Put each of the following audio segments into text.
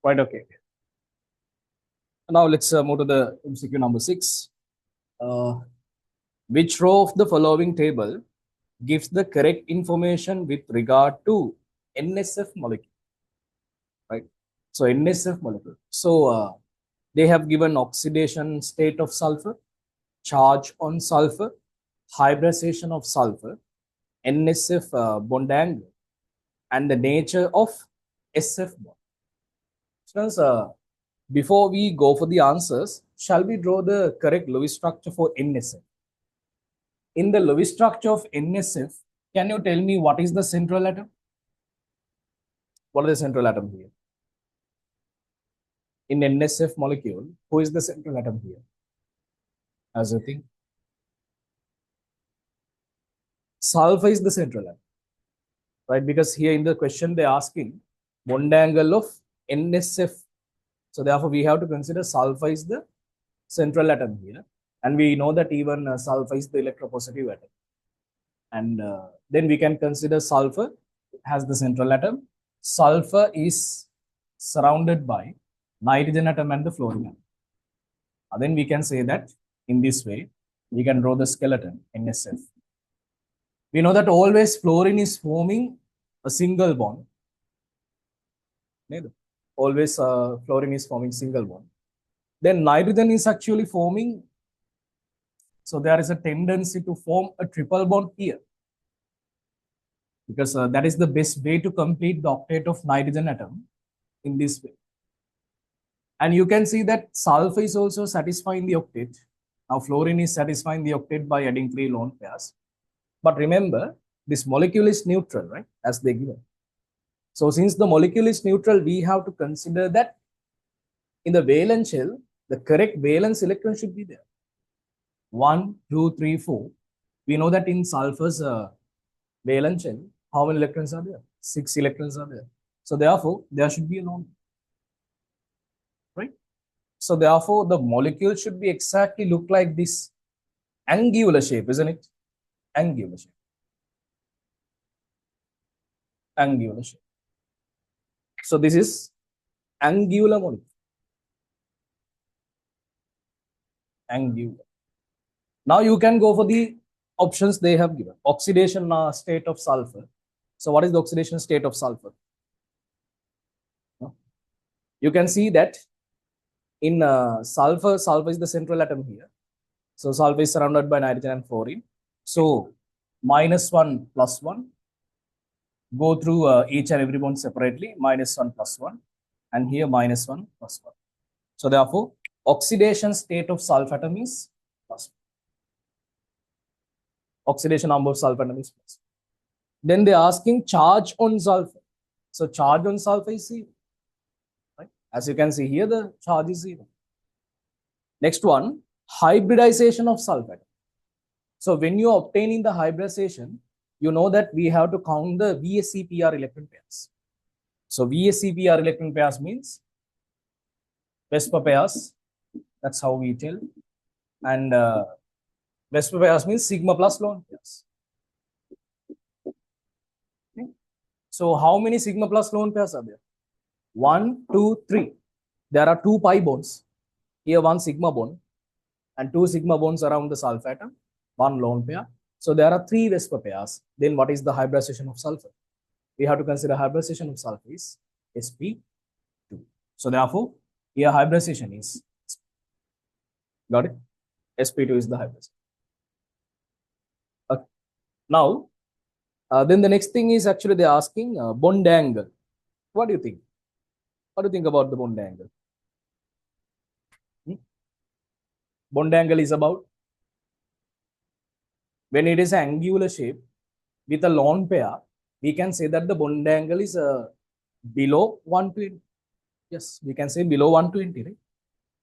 Quite okay. Now let's move to the MCQ number 6. Which row of the following table gives the correct information with regard to NSF molecule? Right. So NSF molecule. So they have given oxidation state of sulfur, charge on sulfur, hybridization of sulfur, NSF bond angle, and the nature of SF bond. Students, before we go for the answers, shall we draw the correct Lewis structure for NSF? In the Lewis structure of NSF, can you tell me what is the central atom? What is the central atom here? In NSF molecule, who is the central atom here? As you think? Sulfur is the central atom, right? Because here in the question they're asking bond angle of NSF. So therefore, we have to consider sulfur is the central atom here. And we know that even sulfur is the electropositive atom. And then we can consider sulfur has the central atom. Sulfur is surrounded by nitrogen atom and the fluorine atom. Then we can say that in this way, we can draw the skeleton NSF. We know that always fluorine is forming a single bond. Always fluorine is forming single bond. Then nitrogen is actually forming, so there is a tendency to form a triple bond here, because that is the best way to complete the octet of nitrogen atom in this way. And you can see that sulfur is also satisfying the octet. Now fluorine is satisfying the octet by adding 3 lone pairs. But remember, this molecule is neutral, right? As they given. So since the molecule is neutral, we have to consider that in the valence shell, the correct valence electron should be there. 1, 2, 3, 4. We know that in sulfur's valence shell, how many electrons are there? 6 electrons are there. So therefore, there should be a lone. Right? So therefore, the molecule should be exactly look like this angular shape, isn't it? Angular shape. Angular shape. So this is angular molecule. Angular. Now you can go for the options they have given. Oxidation state of sulfur. So what is the oxidation state of sulfur? You can see that in sulfur is the central atom here. So sulfur is surrounded by nitrogen and fluorine. So -1 + 1. Go through each and every bond separately. -1 + 1. And here -1 + 1. So therefore, oxidation state of sulfur atom is +1. Oxidation number of sulfur atom is +1. Then they're asking charge on sulfur. So charge on sulfur is 0. Right? As you can see here, the charge is 0. Next one, hybridization of sulfur atom. So when you're obtaining the hybridization, you know that we have to count the VSEPR electron pairs. So VSEPR electron pairs means Vesper pairs. That's how we tell. And Vesper pairs means sigma plus lone pairs. Okay. So how many sigma plus lone pairs are there? 1, 2, 3. There are 2 pi bonds. Here 1 sigma bond and 2 sigma bonds around the sulfur atom, 1 lone pair. So there are 3 Vesper pairs. Then what is the hybridization of sulfur? We have to consider hybridization of sulfur is sp2. So therefore, here hybridization is, got it? sp2 is the hybridization. Okay. Now, then the next thing is actually they're asking bond angle. What do you think? What do you think about the bond angle? Bond angle is about when it is an angular shape with a lone pair, we can say that the bond angle is below 120. Yes, we can say below 120, right?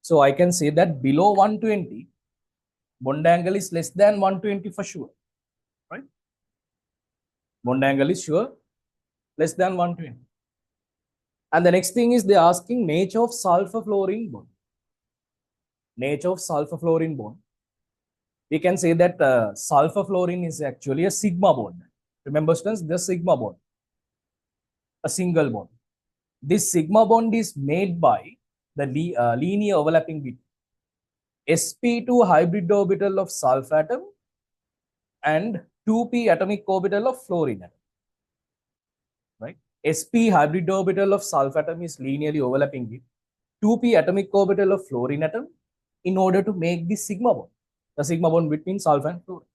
So I can say that below 120, bond angle is less than 120 for sure, right? Bond angle is sure less than 120. And the next thing is they're asking nature of sulfur fluorine bond. Nature of sulfur fluorine bond. We can say that sulfur fluorine is actually a sigma bond. Remember, students, the sigma bond, a single bond. this sigma bond is made by the linear overlapping between sp2 hybrid orbital of sulfur atom and 2p atomic orbital of fluorine atom. Right? sp hybrid orbital of sulfur atom is linearly overlapping with 2p atomic orbital of fluorine atom in order to make the sigma bond, the sigma bond between sulfur and fluorine.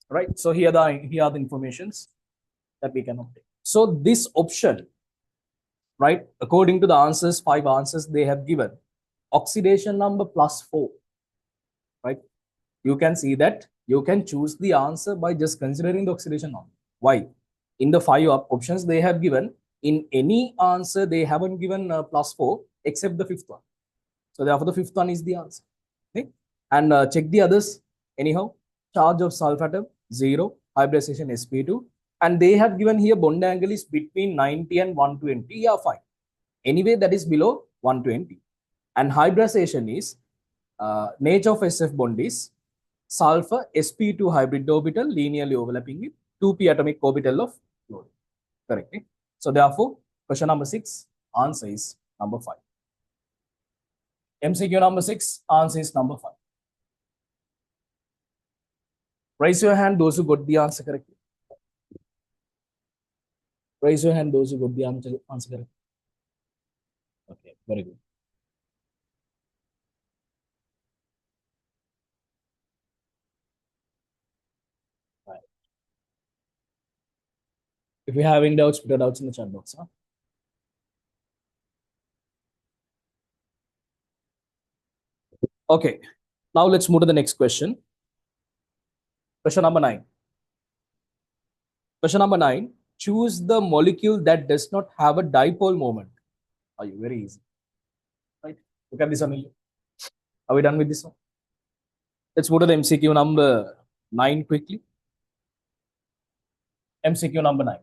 Right? So here are the informations that we can obtain. So this option, right, according to the answers, 5 answers they have given, oxidation number +4, right? You can see that you can choose the answer by just considering the oxidation number. Why? In the 5 options they have given, in any answer they haven't given +4 except the 5th one. So therefore the 5th one is the answer. Okay? And check the others. Anyhow, charge of sulfur atom 0, hybridization sp2, and they have given here bond angle is between 90 and 120. Yeah, fine. Anyway, that is below 120. And hybridization is nature of SF bond is sulfur sp2 hybrid orbital linearly overlapping with 2p atomic orbital of fluorine. Correct. Eh? So therefore, question number 6, answer is number 5. MCQ number 6, answer is number 5. Raise your hand those who got the answer correctly. Raise your hand those who got the answer correctly. Okay, very good. Right. If you have any doubts, put your doubts in the chat box. Huh? Okay, now let's move to the next question. Question number 9. Question number 9. Choose the molecule that does not have a dipole moment. Are you very easy? Right. Look at this one. Are we done with this one? Let's move to the MCQ number 9 quickly. MCQ number 9.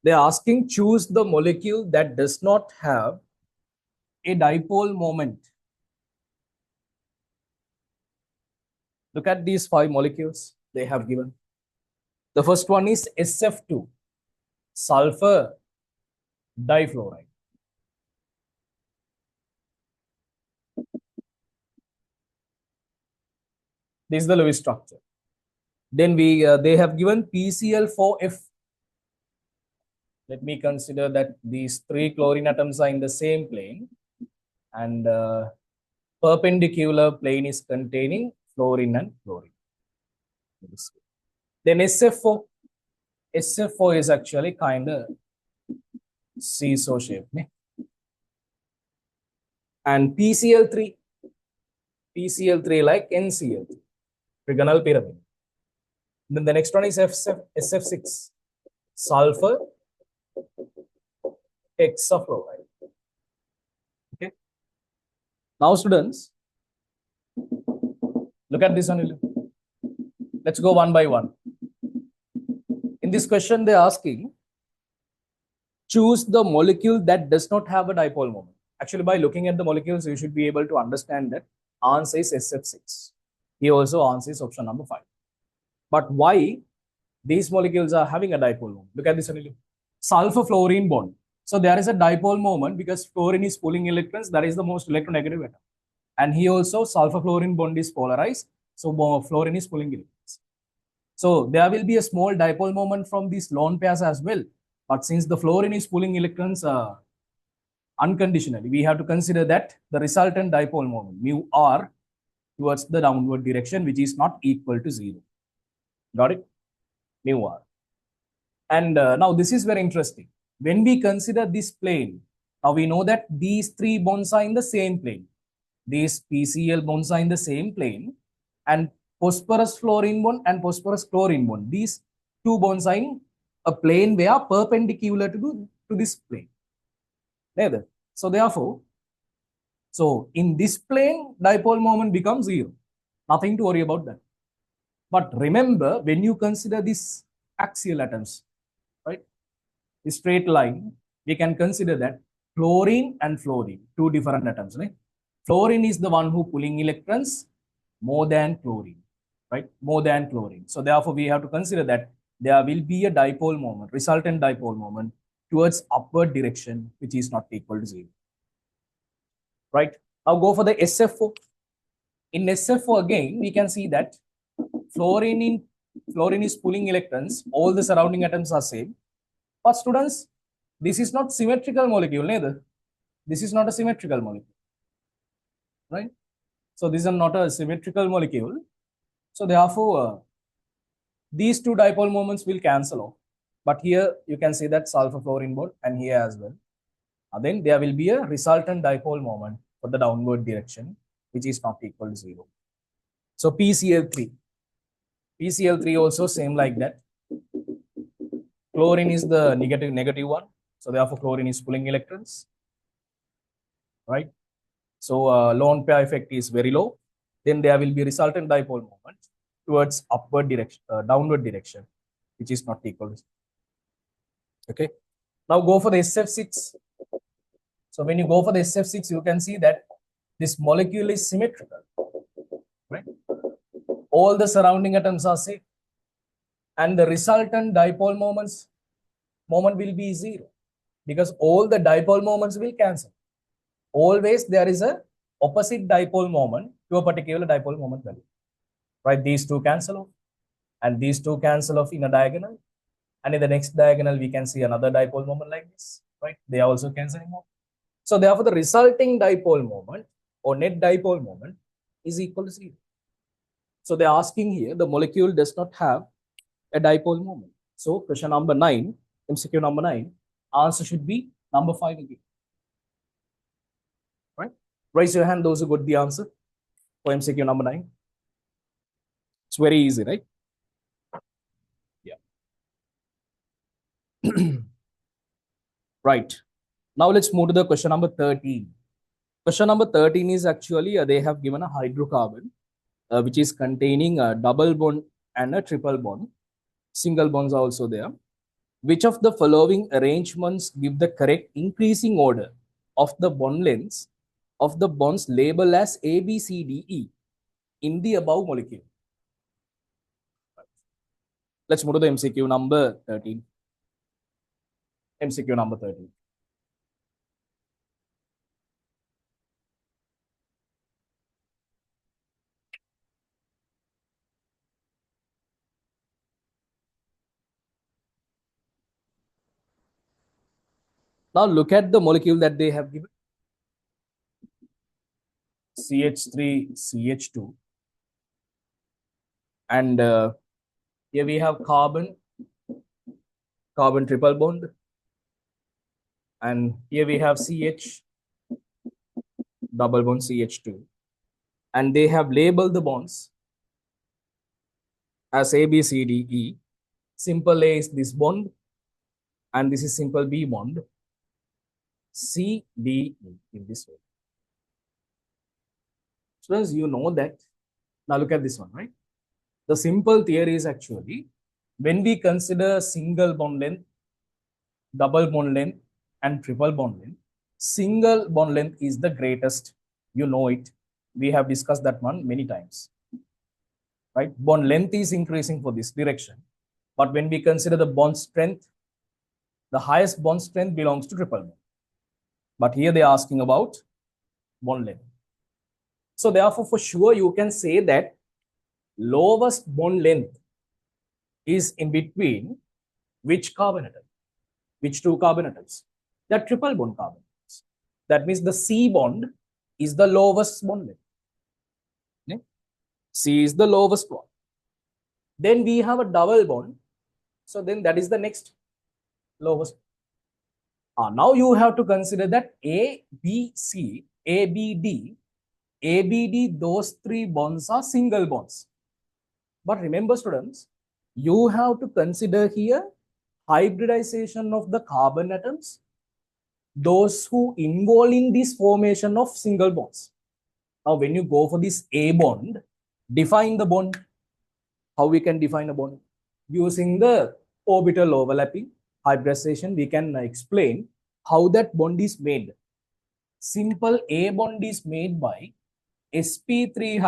They're asking choose the molecule that does not have a dipole moment. Look at these 5 molecules they have given. The first one is SF2, sulfur difluoride. This is the Lewis structure. Then they have given PCl4F. Let me consider that these 3 chlorine atoms are in the same plane and perpendicular plane is containing fluorine and chlorine. Then SF4. SF4 is actually kind of seesaw shape. And PCl3. PCl3 like NCl3. Trigonal pyramid. Then the next one is SF6. Sulfur hexafluoride. Okay. Now, students, look at this one. Let's go one by one. In this question, they're asking, choose the molecule that does not have a dipole moment. Actually, by looking at the molecules, you should be able to understand that answer is SF6. Here also answer is option number 5. But why these molecules are having a dipole moment? Look at this one. Sulfur fluorine bond. So there is a dipole moment because fluorine is pulling electrons. That is the most electronegative atom. And here also sulfur fluorine bond is polarized. So fluorine is pulling electrons. So there will be a small dipole moment from these lone pairs as well. But since the fluorine is pulling electrons unconditionally, we have to consider that the resultant dipole moment, mu r, towards the downward direction, which is not equal to 0. Got it? Mu r. And now this is very interesting. When we consider this plane, now we know that these 3 bonds are in the same plane. These PCl bonds are in the same plane. And phosphorus fluorine bond and phosphorus chlorine bond, these 2 bonds are in a plane where perpendicular to this plane. Neither. So therefore, in this plane, dipole moment becomes 0. Nothing to worry about that. But remember, when you consider these axial atoms, right? The straight line, we can consider that chlorine and fluorine, 2 different atoms, right? Fluorine is the one who pulling electrons more than chlorine, right? More than chlorine. So therefore, we have to consider that there will be a dipole moment, resultant dipole moment towards upward direction, which is not equal to 0. Right? Now go for the SF4. In SF4 again, we can see that fluorine is pulling electrons, all the surrounding atoms are same. But students, this is not symmetrical molecule, neither. This is not a symmetrical molecule. Right? So this is not a symmetrical molecule. So therefore, these two dipole moments will cancel off. But here you can see that sulfur fluorine bond and here as well. And then there will be a resultant dipole moment for the downward direction, which is not equal to 0. So PCl3. PCl3 also same like that. Chlorine is the negative one. So therefore chlorine is pulling electrons. Right? So lone pair effect is very low. Then there will be resultant dipole moment towards upward direction, downward direction, which is not equal to 0. Okay. Now go for the SF6. So when you go for the SF6, you can see that this molecule is symmetrical. Right? All the surrounding atoms are same. And the resultant dipole moment will be 0 because all the dipole moments will cancel. Always there is a opposite dipole moment to a particular dipole moment value. Right? These two cancel off and these two cancel off in a diagonal. And in the next diagonal, we can see another dipole moment like this. Right? They are also cancelling off. So therefore, the resulting dipole moment or net dipole moment is equal to 0. So they're asking here, the molecule does not have a dipole moment. So question number 9, MCQ number 9, answer should be number 5 again. Right? Raise your hand those who got the answer for MCQ number 9. It's very easy, right? Yeah. Right. Now let's move to the question number 13. Question number 13 is actually they have given a hydrocarbon which is containing a double bond and a triple bond. Single bonds are also there. Which of the following arrangements give the correct increasing order of the bond lengths of the bonds labeled as A, B, C, D, E in the above molecule? Let's move to the MCQ number 13. MCQ number 13. Now look at the molecule that they have given. CH3, CH2. And here we have carbon triple bond. And here we have CH, double bond CH2. And they have labeled the bonds as A, B, C, D, E. Simple A is this bond. And this is simple B bond. C, D, E in this way. Students, you know that. Now look at this one, right? The simple theory is actually when we consider single bond length, double bond length, and triple bond length, single bond length is the greatest. You know it. We have discussed that one many times. Right? Bond length is increasing for this direction. But when we consider the bond strength, the highest bond strength belongs to triple bond. But here they are asking about bond length. So therefore, for sure, you can say that lowest bond length is in between which carbon atom? Which two carbon atoms? The triple bond carbon atoms. That means the C bond is the lowest bond length. Okay? C is the lowest one. Then we have a double bond. So then that is the next lowest. Now you have to consider that A, B, C, A, B, D, those three bonds are single bonds. But remember, students, you have to consider here hybridization of the carbon atoms, those who involve in this formation of single bonds. Now, when you go for this A bond, define the bond. How we can define a bond? Using the orbital overlapping hybridization, we can explain how that bond is made. Simple A bond is made by sp3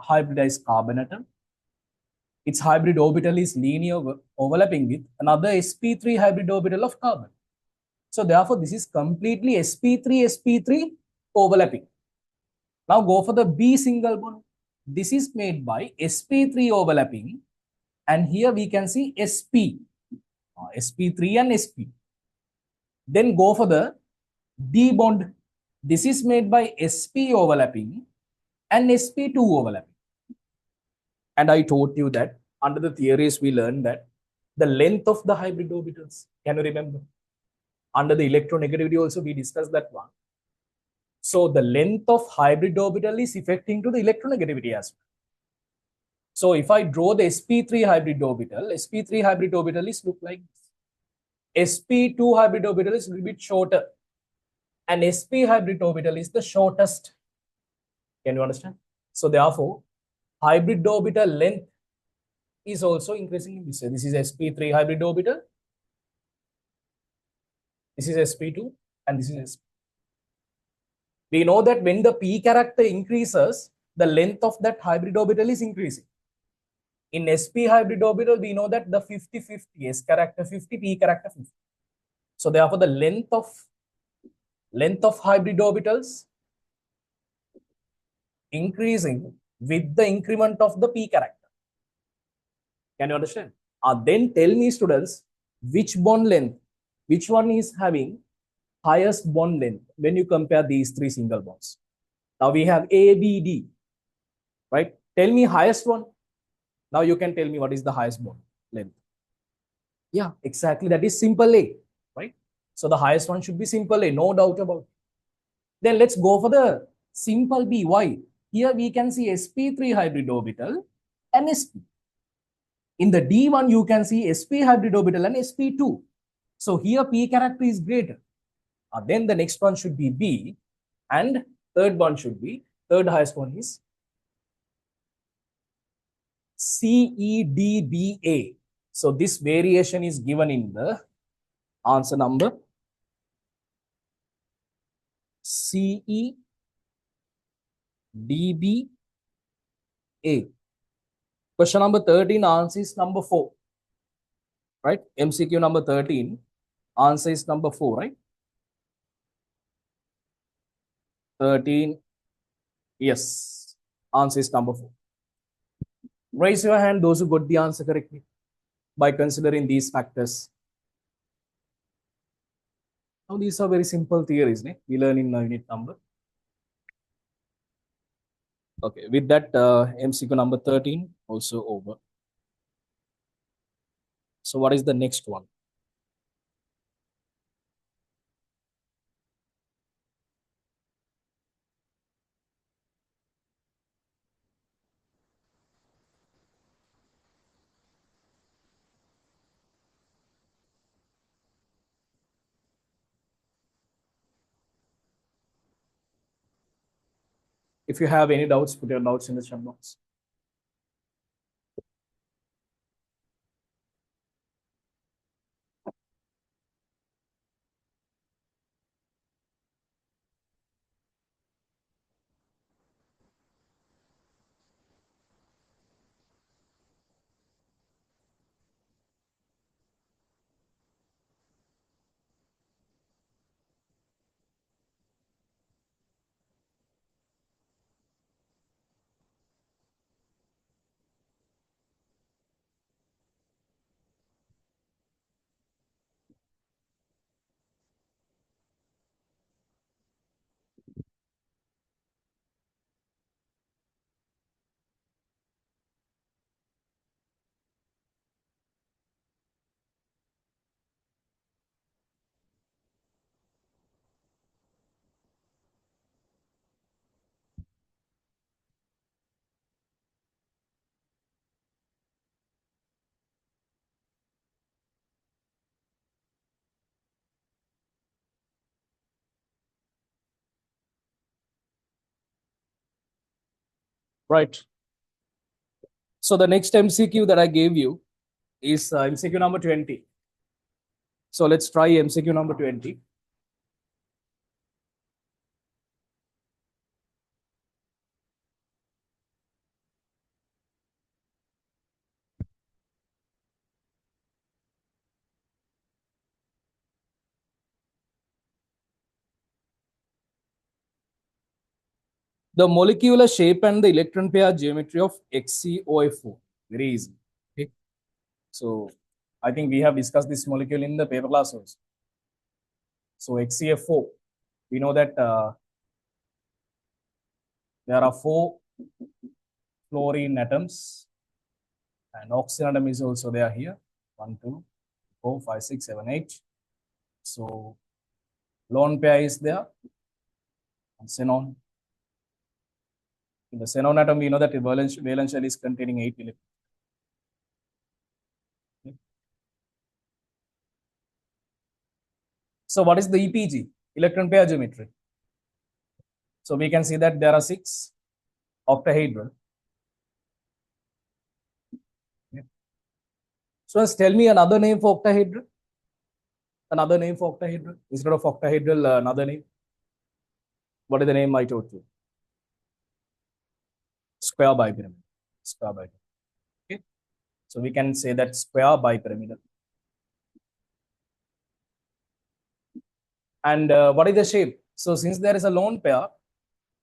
hybridized carbon atom its hybrid orbital is linear overlapping with another sp3 hybrid orbital of carbon. So therefore, this is completely sp3 overlapping. Now go for the B single bond. This is made by sp3 overlapping, and here we can see sp3 and sp. Then go for the D bond. This is made by sp overlapping and sp2 overlapping. And I told you that under the theories we learned that the length of the hybrid orbitals, can you remember? Under the electronegativity also we discussed that one. So the length of hybrid orbital is affecting to the electronegativity as well. So if I draw the sp3 hybrid orbital, sp3 hybrid orbital is look like this. sp2 hybrid orbital is a little bit shorter, and sp hybrid orbital is the shortest. Can you understand? So therefore, hybrid orbital length is also increasing in this way. This is sp3 hybrid orbital. This is sp2, and this is sp. We know that when the p character increases, the length of that hybrid orbital is increasing. In sp hybrid orbital, we know that the 50-50, s character 50, p character 50. So therefore, the length of hybrid orbitals increasing with the increment of the p character. Can you understand? Then tell me, students, which bond length, which one is having highest bond length when you compare these three single bonds? Now we have A, B, D, right? Tell me highest one. Now you can tell me what is the highest bond length. Yeah, exactly. That is simple A, right? So the highest one should be simple A, no doubt about it. Then let's go for the simple B. Why? Here we can see sp3 hybrid orbital and sp. In the D1, you can see sp hybrid orbital and sp2. So here p character is greater. Then the next one should be B, and third highest one is CEDBA. So this variation is given in the answer number CEDBA. Question number 13, answer is number 4. Right? MCQ number 13, answer is number 4, right? 13, yes. Answer is number 4. Raise your hand those who got the answer correctly by considering these factors. Now these are very simple theories, ne? We learn in unit number. Okay, with that, MCQ number 13 also over. So what is the next one? If you have any doubts, put your doubts in the chat box. Right. So the next MCQ that I gave you is MCQ number 20. So let's try MCQ number 20. The molecular shape and the electron pair geometry of XeOF4. Very easy. Okay. So I think we have discussed this molecule in the paper class also. So XeF4, we know that there are 4 fluorine atoms, and oxygen atom is also there here. 1, 2, 4, 5, 6, 7, 8. So lone pair is there. And xenon. In the xenon atom, we know that the valence shell is containing 8 electrons. Okay. So what is the EPG? Electron pair geometry. So we can see that there are 6 octahedral. Okay. So tell me another name for octahedral. Another name for octahedral. Instead of octahedral, another name. What is the name I told you? Square bipyramidal. Square bipyramidal. Okay. So we can say that square bipyramidal. And what is the shape? So since there is a lone pair,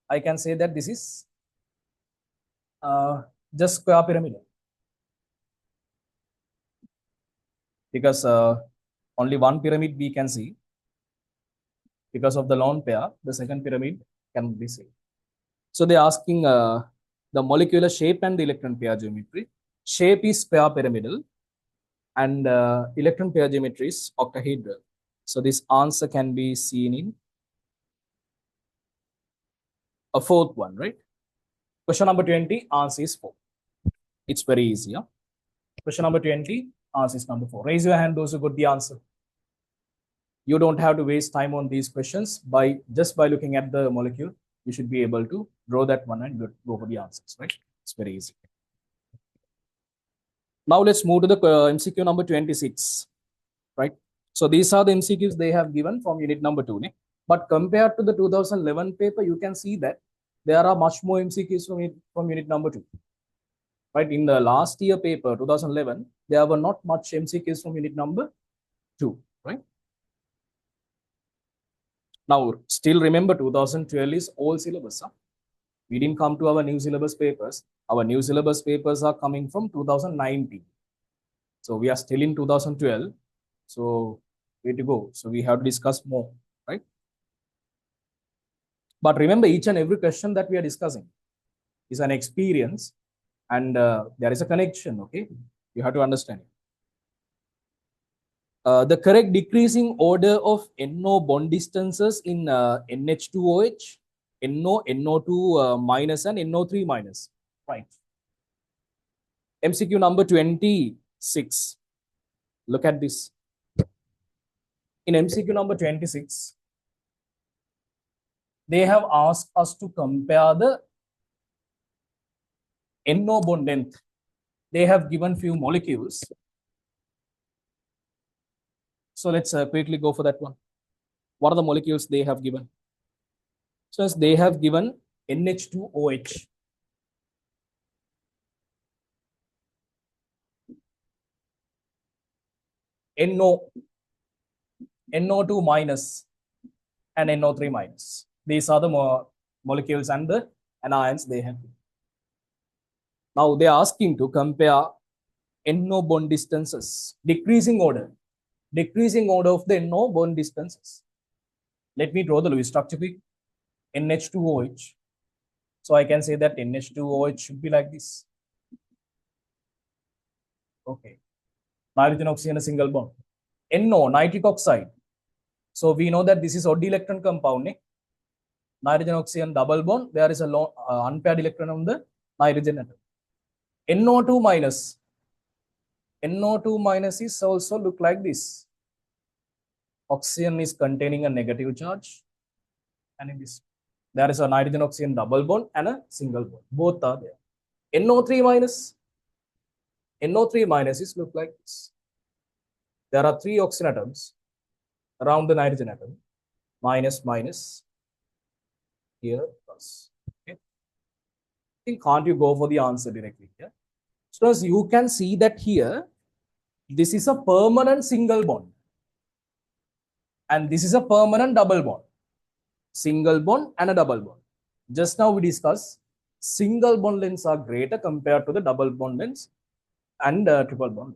I can say that this is just square pyramidal. Because only one pyramid we can see. Because of the lone pair, the second pyramid can be seen. So they're asking the molecular shape and the electron pair geometry. Shape is square pyramidal, and electron pair geometry is octahedral. So this answer can be seen in a 4th one, right? Question number 20, answer is 4. It's very easy. Yeah? Question number 20, answer is number 4. Raise your hand those who got the answer. You don't have to waste time on these questions. By looking at the molecule, you should be able to draw that one and go for the answers, right? It's very easy. Now let's move to the MCQ number 26, right? So these are the MCQs they have given from unit number 2. But compared to the 2011 paper, you can see that there are much more MCQs from unit number 2. Right? In the last year paper, 2011, there were not much MCQs from unit number 2, right? Now, still remember 2012 is old syllabus. Huh? We didn't come to our new syllabus papers. Our new syllabus papers are coming from 2019. So we are still in 2012. So way to go. So we have to discuss more, right? But remember, each and every question that we are discussing is an experience, and there is a connection, okay? You have to understand it. The correct decreasing order of NO bond distances in NH2OH, NO, NO2 minus and NO3 minus, right? MCQ number 26. Look at this. In MCQ number 26, they have asked us to compare the NO bond length. They have given few molecules. So let's quickly go for that one. What are the molecules they have given? So as they have given NH2OH. NO, NO2 minus and NO3 minus. These are the molecules and the anions they have. Now they are asking to compare NO bond distances, decreasing order of the NO bond distances. Let me draw the Lewis structure quick. NH2OH. So I can say that NH2OH should be like this. Okay. Nitrogen oxygen a single bond. NO, nitric oxide. So we know that this is odd electron compound. Nitrogen oxygen double bond. There is a unpaired electron on the nitrogen atom. NO2 minus. NO2 minus is also look like this. Oxygen is containing a negative charge, and in this there is a nitrogen oxygen double bond and a single bond. Both are there. NO3 minus. NO3 minus is look like this. There are 3 oxygen atoms around the nitrogen atom. Minus, minus. Here, plus. Okay. I think can't you go for the answer directly here? So as you can see that here, this is a permanent single bond. And this is a permanent double bond. Single bond and a double bond. Just now we discussed single bond lengths are greater compared to the double bond lengths and triple bond.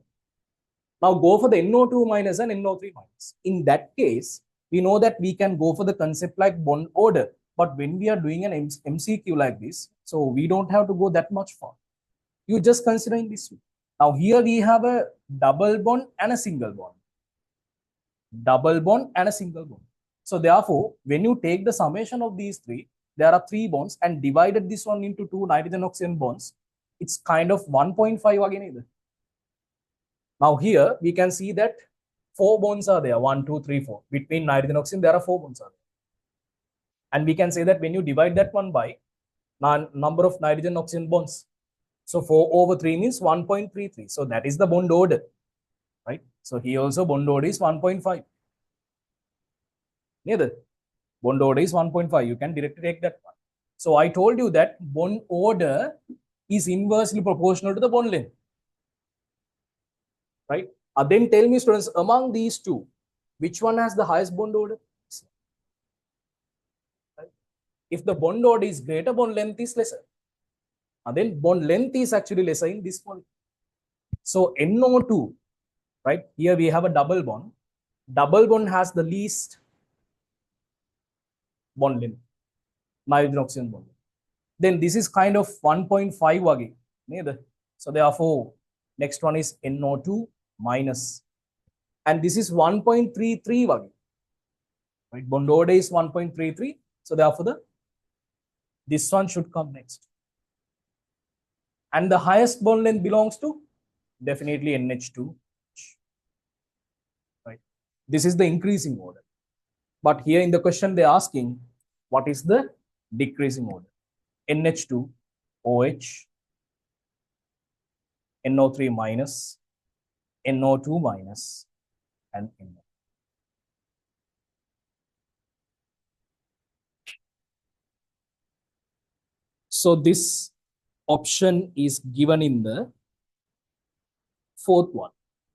Now go for the NO2 minus and NO3 minus. In that case, we know that we can go for the concept like bond order. But when we are doing an MCQ like this, so we don't have to go that much far. You just consider in this way. Now here we have a double bond and a single bond. Double bond and a single bond. So therefore, when you take the summation of these three, there are three bonds and divided this one into two nitrogen oxygen bonds. It's kind of 1.5 again either. Now here we can see that four bonds are there, 1, 2, 3, 4. Between nitrogen oxygen, there are four bonds are there. And we can say that when you divide that one by number of nitrogen oxygen bonds, so 4 over 3 means 1.33. So that is the bond order, right? So here also bond order is 1.5. Neither. Bond order is 1.5. You can directly take that one. So I told you that bond order is inversely proportional to the bond length, right? Then tell me, students, among these two, which one has the highest bond order? Right? If the bond order is greater, bond length is lesser. Then bond length is actually lesser in this one. So NO2, right? Here we have a double bond. Double bond has the least bond length, nitrogen oxygen bond. Then this is kind of 1.5 again. Neither. So therefore, next one is NO2 minus. And this is 1.33 again. Right? Bond order is 1.33. So therefore, this one should come next. And the highest bond length belongs to definitely NH2. Right? This is the increasing order. But here in the question, they're asking, what is the decreasing order? NH2, OH, NO3 minus, NO2 minus, and NO. So this option is given in the fourth one.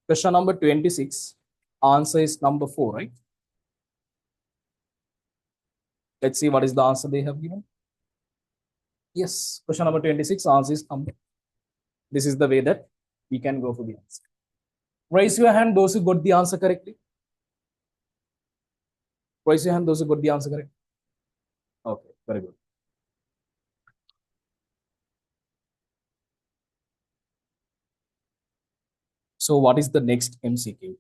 Question number 26, answer is number 4, right? Let's see what is the answer they have given. Yes, question number 26, answer is number. This is the way that we can go for the answer. Raise your hand those who got the answer correctly. Raise your hand those who got the answer correct. Okay, very good. So what is the next MCQ?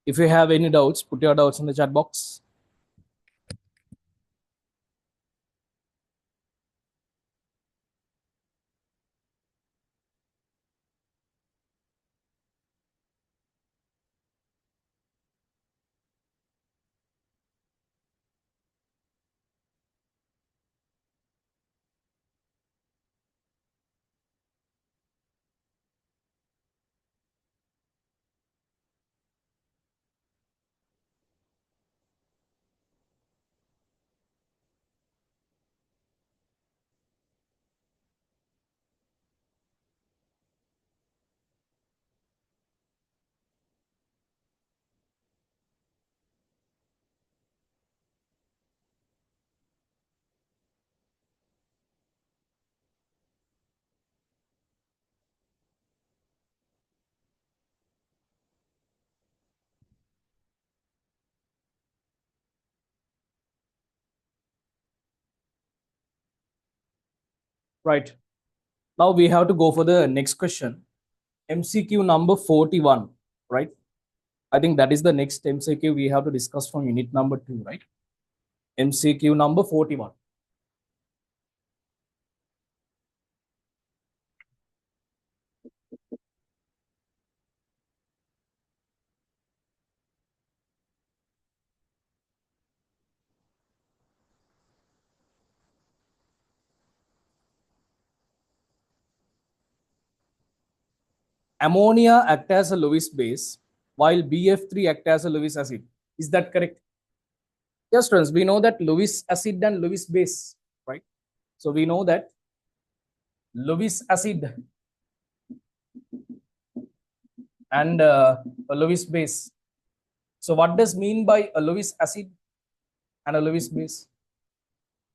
If you have any doubts, put your doubts in the chat box. Right. Now we have to go for the next question. MCQ number 41, right? I think that is the next MCQ we have to discuss from unit number 2, right? MCQ number 41. Ammonia act as a Lewis base while BF3 act as a Lewis acid. Is that correct? Yes, friends, we know that Lewis acid and Lewis base, right? So we know that Lewis acid and a Lewis base. So what does mean by a Lewis acid and a Lewis base?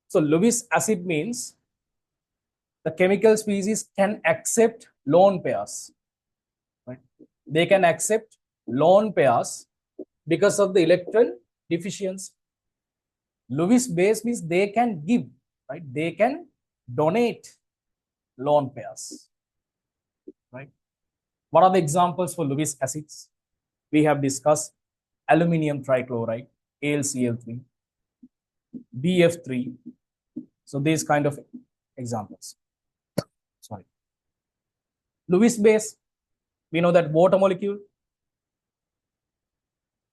So Lewis acid means the chemical species can accept lone pairs, right? They can accept lone pairs because of the electron deficiency. Lewis base means they can give, right? They can donate lone pairs, right? What are the examples for Lewis acids? We have discussed aluminium trichloride, AlCl3, BF3. So these kind of examples. Sorry. Lewis base, we know that water molecule,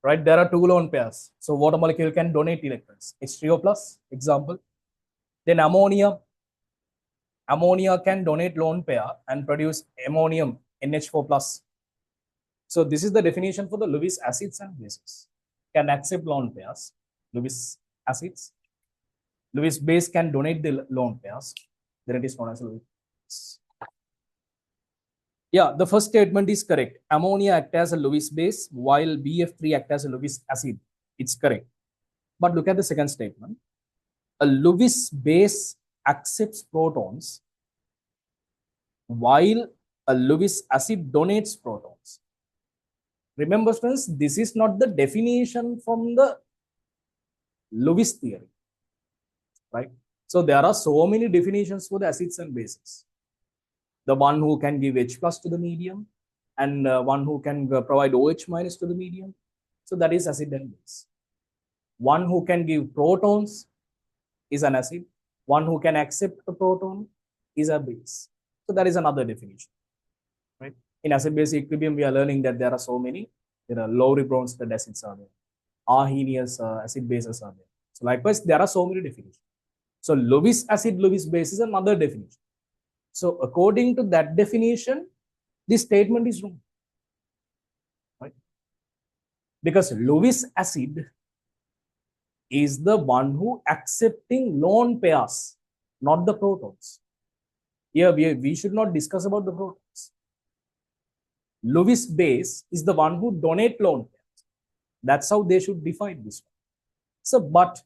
right? There are two lone pairs. So water molecule can donate electrons. H3O plus, example. Then ammonia. Ammonia can donate lone pair and produce ammonium, NH4 plus. So this is the definition for the Lewis acids and bases. Can accept lone pairs. Lewis acids. Lewis base can donate the lone pairs. Then it is known as Lewis. Yeah, the first statement is correct. Ammonia act as a Lewis base while BF3 act as a Lewis acid. It's correct. But look at the second statement. A Lewis base accepts protons while a Lewis acid donates protons. Remember, friends, this is not the definition from the Lewis theory, right? So there are so many definitions for the acids and bases. The one who can give H plus to the medium and one who can provide OH minus to the medium. So that is acid and base. One who can give protons is an acid. One who can accept a proton is a base. So that is another definition, right? In acid-base equilibrium, we are learning that there are so many. There are Lowry Bronsted acids are there. Arrhenius acid bases are there. So likewise, there are so many definitions. So Lewis acid, Lewis base is another definition. So according to that definition, this statement is wrong, right? Because Lewis acid is the one who accepting lone pairs, not the protons. Here we should not discuss about the protons. Lewis base is the one who donate lone pairs. That's how they should define this one. So, but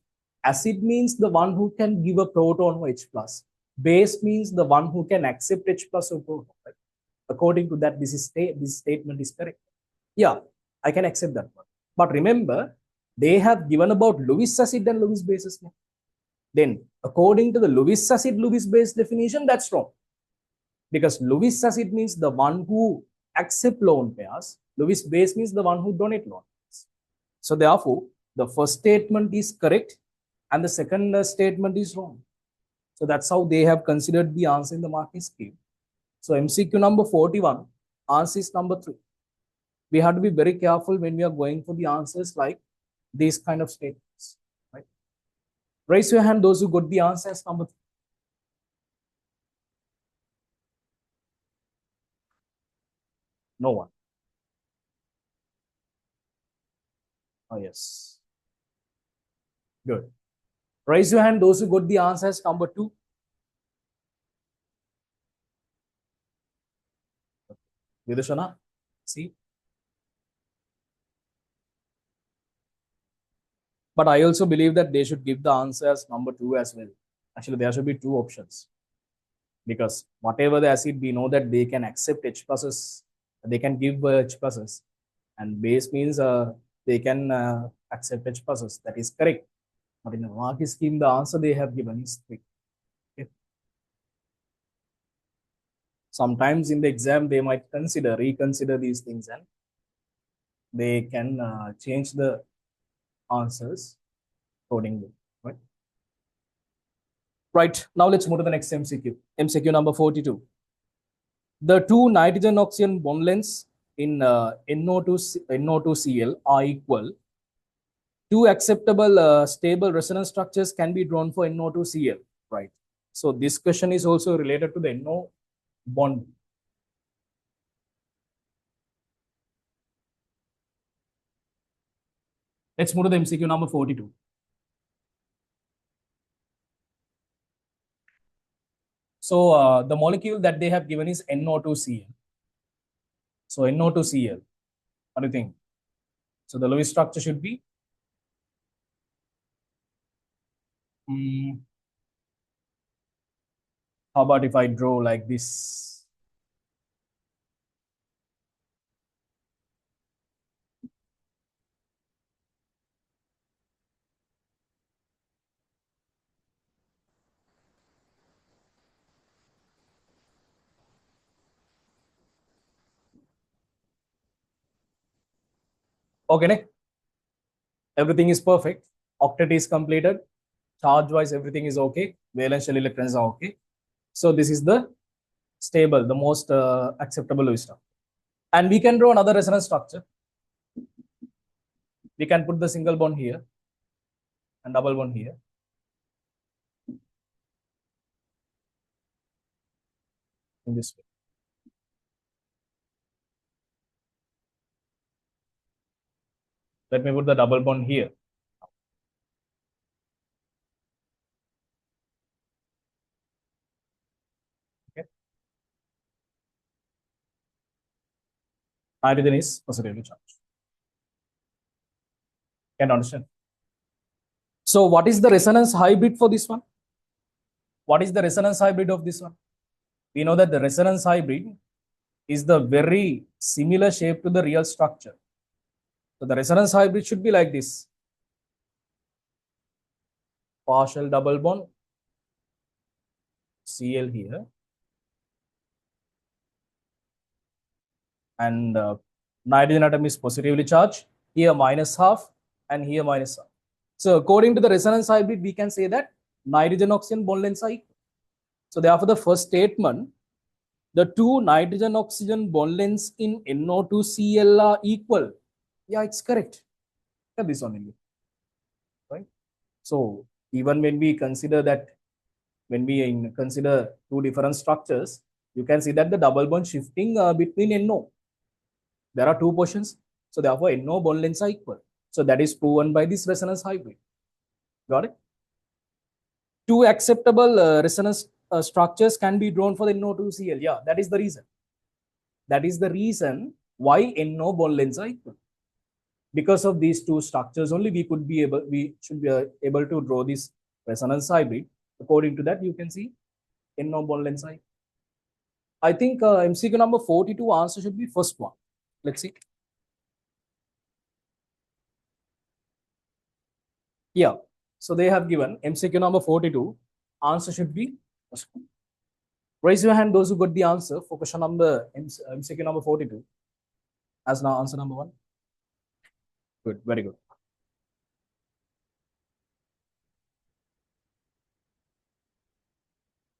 acid means the one who can give a proton or H plus. Base means the one who can accept H plus or proton. Right? According to that, this statement is correct. Yeah, I can accept that one. But remember, they have given about Lewis acid and Lewis bases. Then, according to the Lewis acid, Lewis base definition, that's wrong. Because Lewis acid means the one who accept lone pairs. Lewis base means the one who donate lone pairs. So therefore, the first statement is correct and the second statement is wrong. So that's how they have considered the answer in the marking scheme. So MCQ number 41, answer is number 3. We have to be very careful when we are going for the answers like these kind of statements. Right? Raise your hand those who got the answer as number 3. No one. Oh, yes. Good. Raise your hand those who got the answer as number 2. Vidashana, see? But I also believe that they should give the answer as number 2 as well. Actually, there should be 2 options. Because whatever the acid, we know that they can accept H pluses, they can give H pluses. And base means they can accept H pluses. That is correct. But in the marking scheme, the answer they have given is 3. Okay. Sometimes in the exam, they might reconsider these things, and they can change the answers accordingly. Right. Right. Now let's move to the next MCQ. MCQ number 42. The two nitrogen oxygen bond lengths in NO2Cl are equal. Two acceptable stable resonance structures can be drawn for NO2Cl. Right. So this question is also related to the NO bond. Let's move to the MCQ number 42. So the molecule that they have given is NO2Cl. So NO2Cl, what do you think? So the Lewis structure should be how about if I draw like this? Okay, everything is perfect. Octet is completed. Charge-wise, everything is okay. Valence shell electrons are okay. So this is the stable, the most acceptable Lewis structure. And we can draw another resonance structure. We can put the single bond here and double bond here. In this way. Let me put the double bond here. Okay. Hydrogen is positively charged. Can understand? So what is the resonance hybrid for this one? What is the resonance hybrid of this one? We know that the resonance hybrid is the very similar shape to the real structure. So the resonance hybrid should be like this. Partial double bond, Cl here. And nitrogen atom is positively charged. Here minus half and here minus half. So according to the resonance hybrid, we can say that nitrogen oxygen bond lengths are equal. So therefore, the first statement, the two nitrogen oxygen bond lengths in NO2Cl are equal. Yeah, it's correct. This one, right? So even when we consider that, when we consider two different structures, you can see that the double bond shifting between NO. There are two portions. So therefore, NO bond lengths are equal. So that is proven by this resonance hybrid. Got it? Two acceptable resonance structures can be drawn for the NO2Cl. Yeah, that is the reason. That is the reason why NO bond lengths are equal. Because of these two structures only, we should be able to draw this resonance hybrid. According to that, you can see NO bond lengths are equal. I think MCQ number 42 answer should be first one. Let's see. Yeah. So they have given MCQ number 42. Answer should be first one. Raise your hand those who got the answer for question number MCQ number 42 as now answer number 1. Good, very good.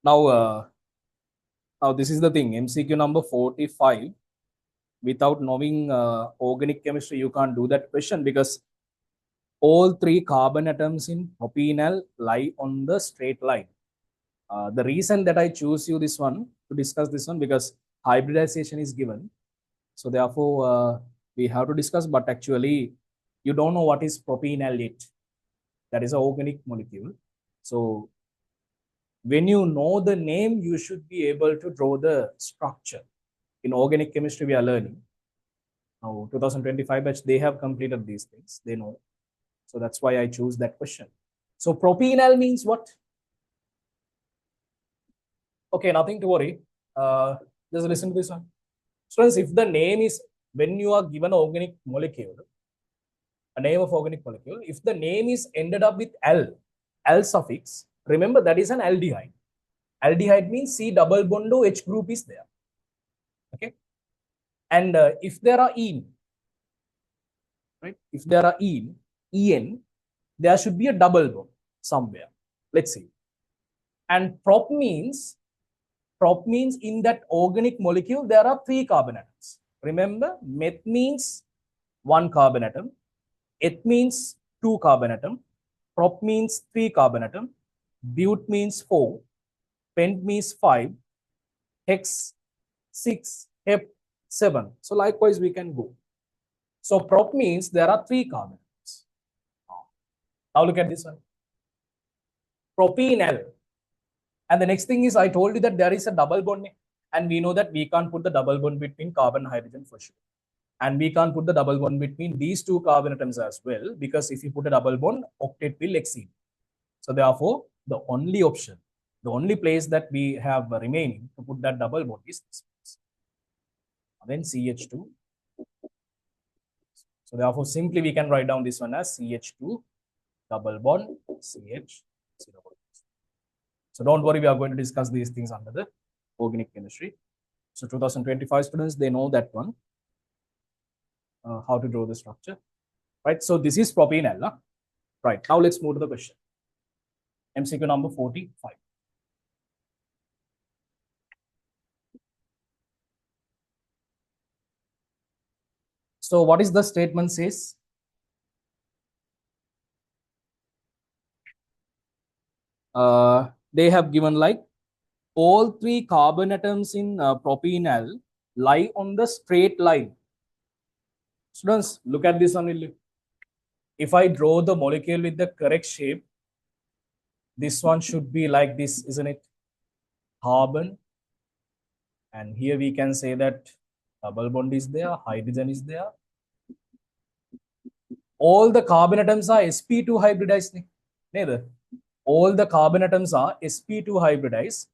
Now, now this is the thing, MCQ number 45. Without knowing organic chemistry, you can't do that question because all three carbon atoms in propanol lie on the straight line. The reason that I choose you this one to discuss this one because hybridization is given. So therefore, we have to discuss, but actually you don't know what is propanol yet. That is an organic molecule. So when you know the name, you should be able to draw the structure. In organic chemistry, we are learning. Now, 2025 batch, they have completed these things. They know. So that's why I choose that question. So propanol means what? Okay, nothing to worry. Just listen to this one. Students, if the name is, when you are given an organic molecule, a name of organic molecule, if the name is ended up with L suffix, remember that is an aldehyde. Aldehyde means C double bond O H group is there. And if there are en, right? If there are en, there should be a double bond somewhere. Let's see. And prop means in that organic molecule there are 3 carbon atoms. Remember, meth means 1 carbon atom, eth means 2 carbon atom, prop means 3 carbon atom, but means 4, pent means 5, hex 6, hep 7. So likewise we can go. So prop means there are 3 carbon atoms. Now look at this one. Propanal. And the next thing is, I told you that there is a double bond, and we know that we can't put the double bond between carbon and hydrogen for sure. And we can't put the double bond between these 2 carbon atoms as well, because if you put a double bond, octet will exceed. So therefore, the only option, the only place that we have remaining to put that double bond is this place. And then CH2. So therefore, simply we can write down this one as CH2 double bond CH. So don't worry, we are going to discuss these things under the organic chemistry. So 2025 students, they know that one, how to draw the structure, right? So this is propanal, right? Now let's move to the question. MCQ number 45. So what is the statement says? They have given like all 3 carbon atoms in propanal lie on the straight line. Students, look at this one. If I draw the molecule with the correct shape, this one should be like this, isn't it? Carbon. And here we can say that double bond is there, hydrogen is there. All the carbon atoms are sp2 hybridized. Neither. All the carbon atoms are sp2 hybridized.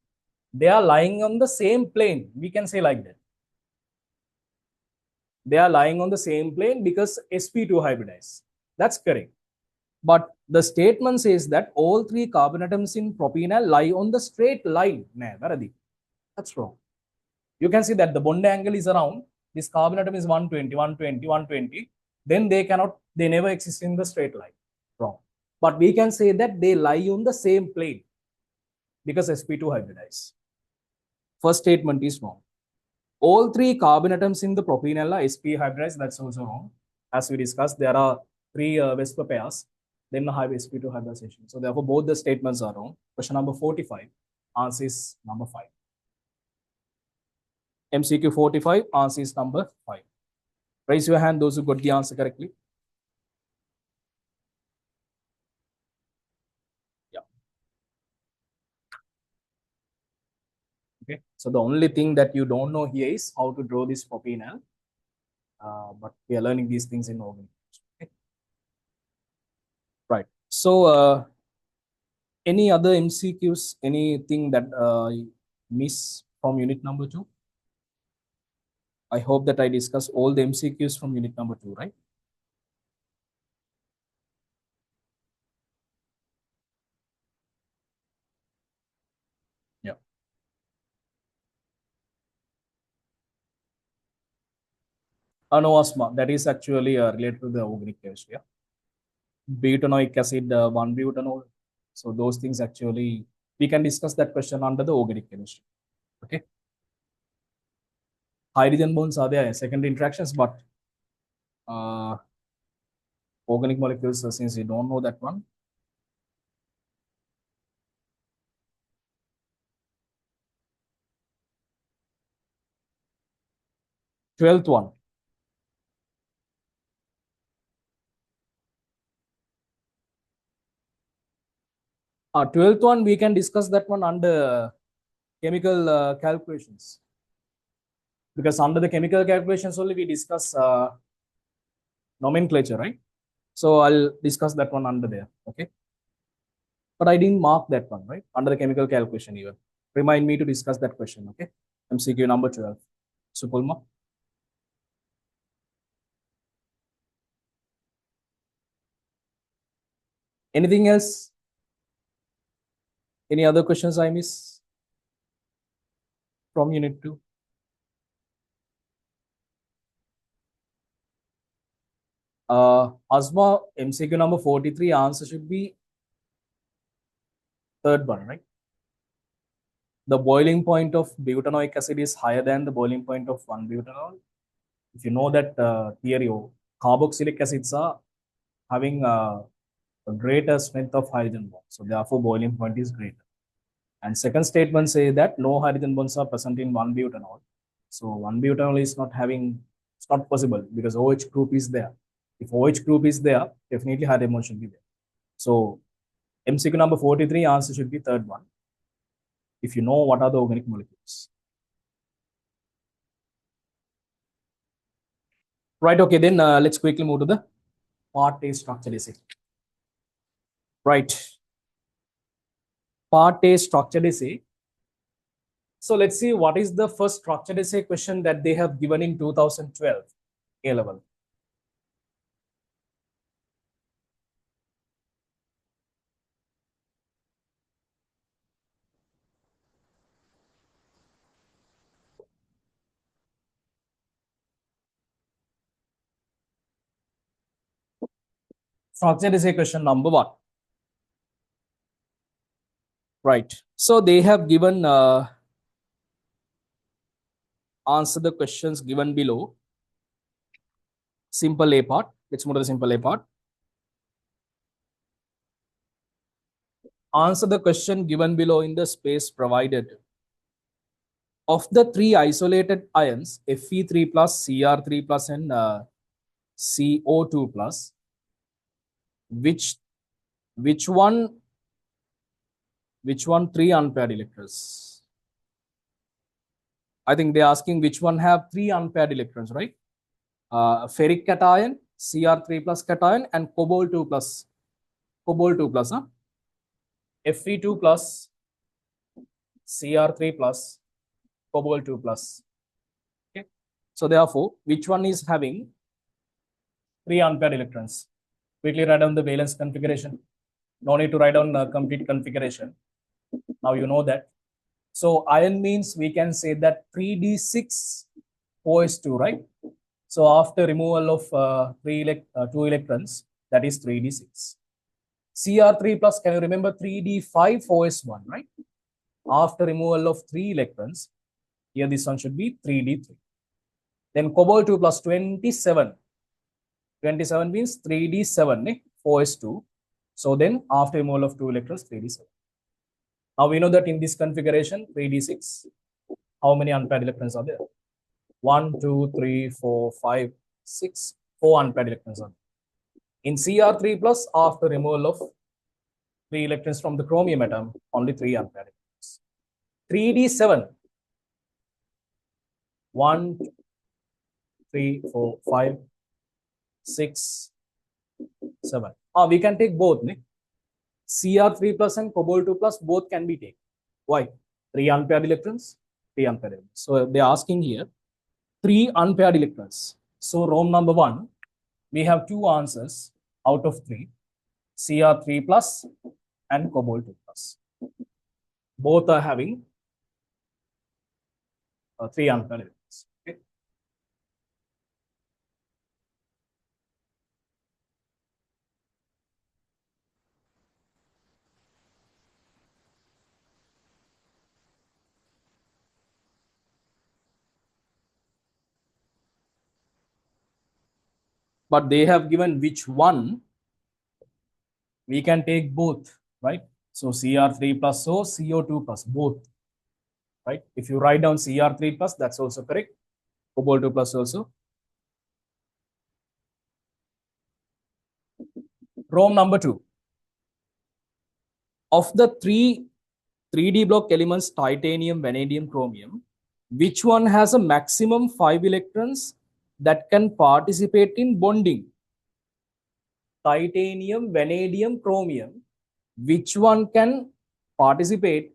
They are lying on the same plane. We can say like that. They are lying on the same plane because sp2 hybridized. That's correct. But the statement says that all 3 carbon atoms in propanal lie on the straight line. That's wrong. You can see that the bond angle is around, this carbon atom is 120, 120, 120. Then they never exist in the straight line. Wrong. But we can say that they lie on the same plane because sp2 hybridized. First statement is wrong. All 3 carbon atoms in the propanal are sp hybridized. That's also wrong. As we discussed, there are 3 Vesper pairs, then have sp2 hybridization. So therefore, both the statements are wrong. Question number 45, answer is number 5. MCQ 45, answer is number 5. Raise your hand, those who got the answer correctly. Yeah. Okay. So the only thing that you don't know here is how to draw this propanal. But we are learning these things in organic. Okay. Right. So any other MCQs, anything that miss from unit number 2? I hope that I discussed all the MCQs from unit number 2, right? Yeah. Anoasma, that is actually related to the organic chemistry. Yeah? Butanoic acid, 1-butanol. So those things actually, we can discuss that question under the organic chemistry. Okay. Hydrogen bonds are there secondary interactions, but organic molecules, since you don't know that one. Twelfth one. 12th one, we can discuss that one under chemical calculations. Because under the chemical calculations only we discuss nomenclature, right? So I'll discuss that one under there, okay? But I didn't mark that one, right? Under the chemical calculation even. Remind me to discuss that question, okay? MCQ number 12. Supulma. Anything else? Any other questions I miss from unit 2? Asma, MCQ number 43, answer should be third one, right? The boiling point of butanoic acid is higher than the boiling point of 1-butanol. If you know that theory, carboxylic acids are having a greater strength of hydrogen bonds. So therefore, boiling point is greater. And second statement say that no hydrogen bonds are present in 1-butanol. So 1-butanol is not having, it's not possible because OH group is there. If OH group is there, definitely hydrogen bond should be there. So MCQ number 43, answer should be third one. If you know what are the organic molecules. Right, okay, then let's quickly move to the part A structure essay. Right. Part A structure essay. So let's see what is the first structure essay question that they have given in 2012 A level. Structure essay question number 1. Right. So they have given answer the questions given below. Simple A part. Let's move to the simple A part. Answer the question given below in the space provided. Of the three isolated ions, Fe3 plus, Cr3 plus, and CO2 plus, which one 3 unpaired electrons? I think they're asking which one have 3 unpaired electrons, right? Ferric cation, Cr3 plus cation, and cobalt 2 plus. Cobalt 2 plus, huh? Fe2 plus, Cr3 plus, cobalt 2 plus. Okay. So therefore, which one is having 3 unpaired electrons? Quickly write down the valence configuration. No need to write down the complete configuration. Now you know that. So iron means we can say that 3d6 OS2, right? So after removal of 2 electrons, that is 3d6. Cr3 plus, can you remember 3d5 OS1, right? After removal of 3 electrons, here this one should be 3d3. Then cobalt 2 plus 27. 27 means 3d7, 4s2. So then after removal of 2 electrons, 3d7. Now we know that in this configuration, 3d6, how many unpaired electrons are there? 1, 2, 3, 4, 5, 6, 4 unpaired electrons are there. In Cr3 plus, after removal of 3 electrons from the chromium atom, only 3 unpaired electrons. 3d7, 1, 3, 4, 5, 6, 7. We can take both. Cr3 plus and cobalt 2 plus both can be taken. Why? 3 unpaired electrons, 3 unpaired electrons. So they're asking here 3 unpaired electrons. So Rome number 1, we have 2 answers out of 3, Cr3 plus and cobalt 2 plus. Both are having 3 unpaired electrons. Okay. But they have given which one, we can take both, right? So Cr3 plus, so CO2 plus, both, right? If you write down Cr3 plus, that's also correct. Cobalt 2 plus also. Rome number 2. Of the 3D block elements, titanium, vanadium, chromium, which one has a maximum 5 electrons that can participate in bonding? Titanium, vanadium, chromium, which one can participate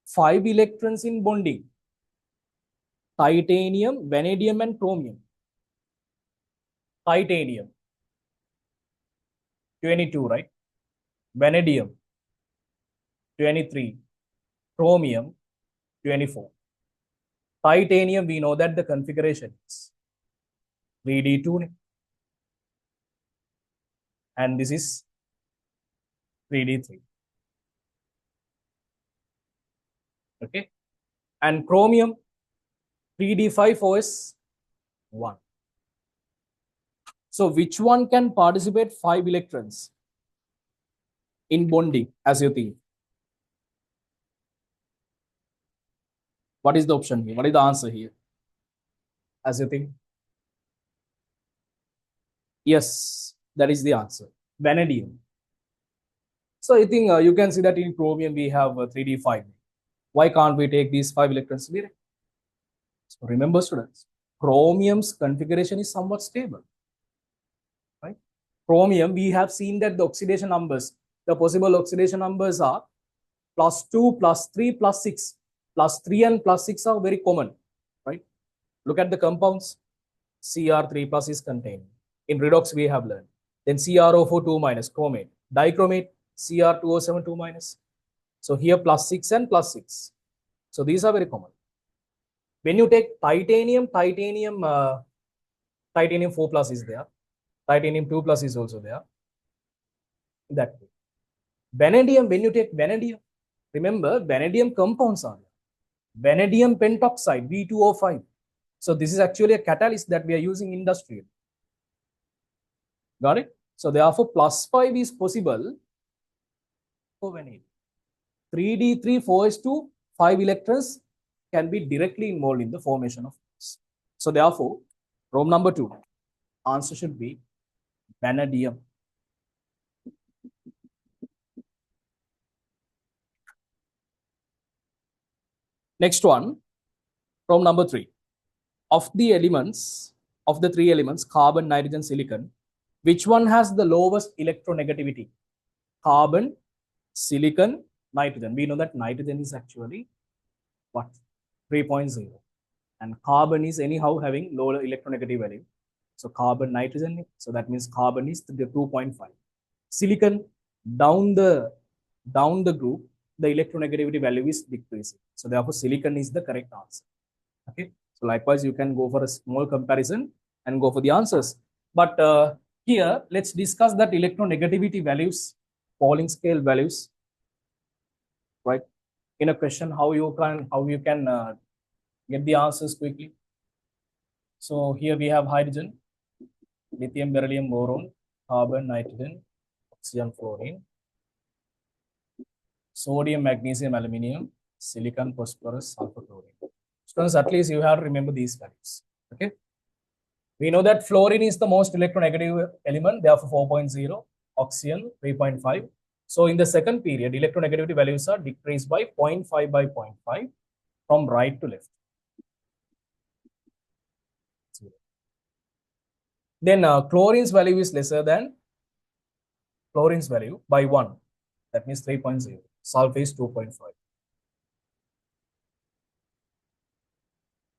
5 electrons in bonding? Titanium, vanadium, and chromium. Titanium, 22, right? Vanadium, 23. Chromium, 24. Titanium, we know that the configuration is 3d2. and this is 3d3. Okay, and chromium 3d5 OS 1. So which one can participate 5 electrons in bonding as you think? What is the option here? What is the answer here? As you think? Yes, that is the answer. Vanadium. So I think you can see that in chromium we have 3d5. Why can't we take these 5 electrons direct? So remember students, chromium's configuration is somewhat stable. Right? Chromium, we have seen that the oxidation numbers, the possible oxidation numbers are +2, +3, +6. +3 and +6 are very common. Right? Look at the compounds. Cr3 plus is contained. In redox, we have learned. Then CrO4 2 minus, chromate. Dichromate, Cr2O7 2 minus. So here +6 and +6. So these are very common. When you take titanium, titanium 4 plus is there. Titanium 2 plus is also there. That way. Vanadium, when you take vanadium, remember vanadium compounds are there. Vanadium pentoxide, V2O5. So this is actually a catalyst that we are using industrial. Got it? So therefore, +5 is possible for vanadium. 3d3 4s2 5 electrons can be directly involved in the formation of this. So therefore, Rome number 2, answer should be vanadium. Next one, Rome number 3. Of the elements, of the 3 elements, carbon, nitrogen, silicon, which one has the lowest electronegativity? Carbon, silicon, nitrogen. We know that nitrogen is actually what? 3.0. And carbon is anyhow having lower electronegative value. So carbon, nitrogen, so that means carbon is the 2.5. Silicon, down the group, the electronegativity value is decreasing. So therefore, silicon is the correct answer. Okay. So likewise, you can go for a small comparison and go for the answers. But here, let's discuss that electronegativity values, Pauling scale values, right? In a question, how you can get the answers quickly. So here we have hydrogen, lithium, beryllium, boron, carbon, nitrogen, oxygen, fluorine, sodium, magnesium, aluminium, silicon, phosphorus, sulfur, chlorine. Students, at least you have to remember these values. Okay. We know that fluorine is the most electronegative element, therefore 4.0, oxygen 3.5. So in the second period, electronegativity values are decreased by 0.5 by 0.5 from right to left. Then chlorine's value is lesser than fluorine's value by 1. That means 3.0. Sulfur is 2.5.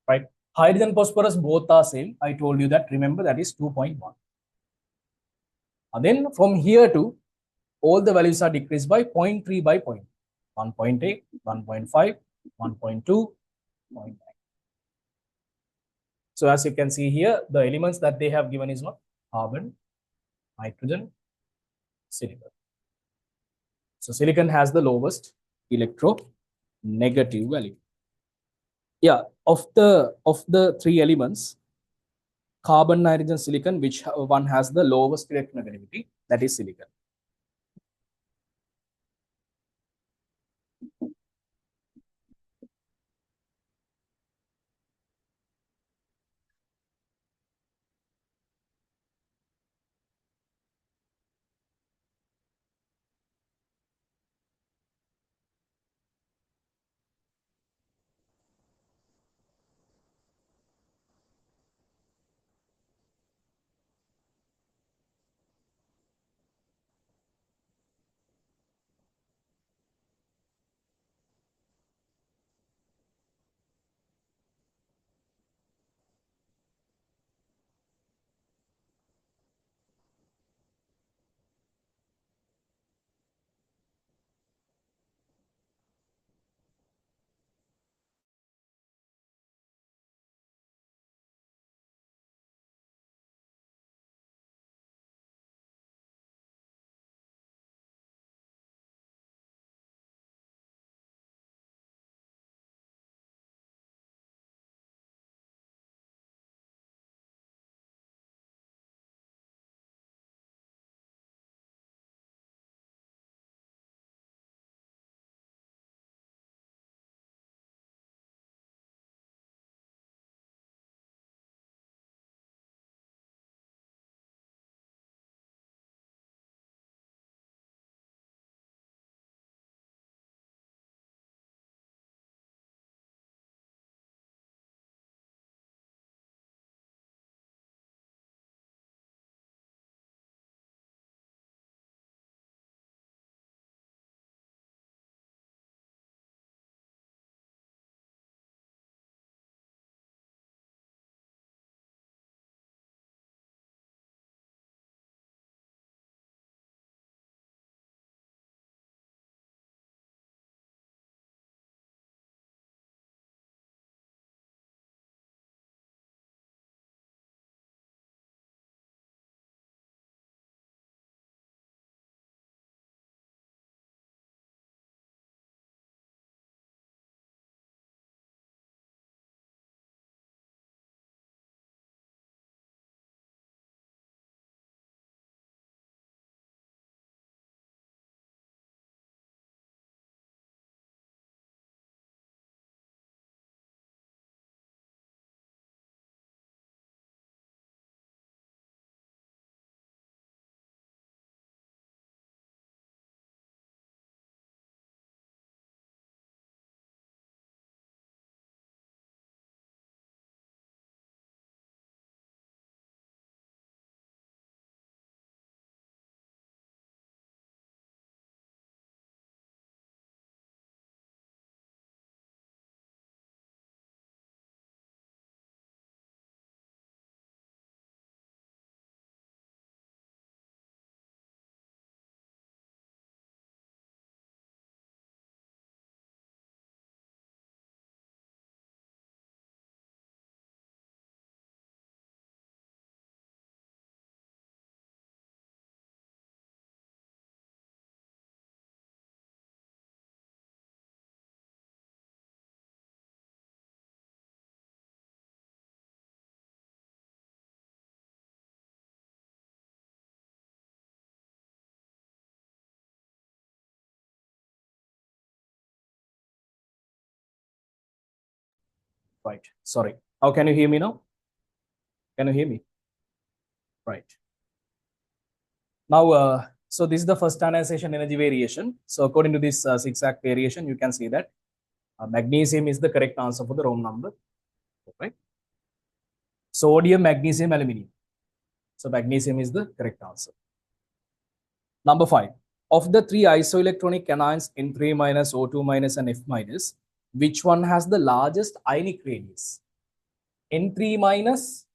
Right? Hydrogen, phosphorus, both are same. I told you that. Remember, that is 2.1. And then from here to all the values are decreased by 0.3 by 1.8, 1.5, 1.2, 0.9. So as you can see here, the elements that they have given is what? Carbon, nitrogen, silicon. So silicon has the lowest electronegative value. Yeah, of the 3 elements, carbon, nitrogen, silicon, which one has the lowest electronegativity? That is silicon. Right. Sorry. How can you hear me now? Can you hear me? Right. Now, so this is the first ionization energy variation. So according to this zigzag variation, you can see that magnesium is the correct answer for the Rome number. Right. Sodium, magnesium, aluminium. So magnesium is the correct answer. Number 5. Of the three isoelectronic anions N3 minus, O2 minus, and F minus, which one has the largest ionic radius? N3 minus,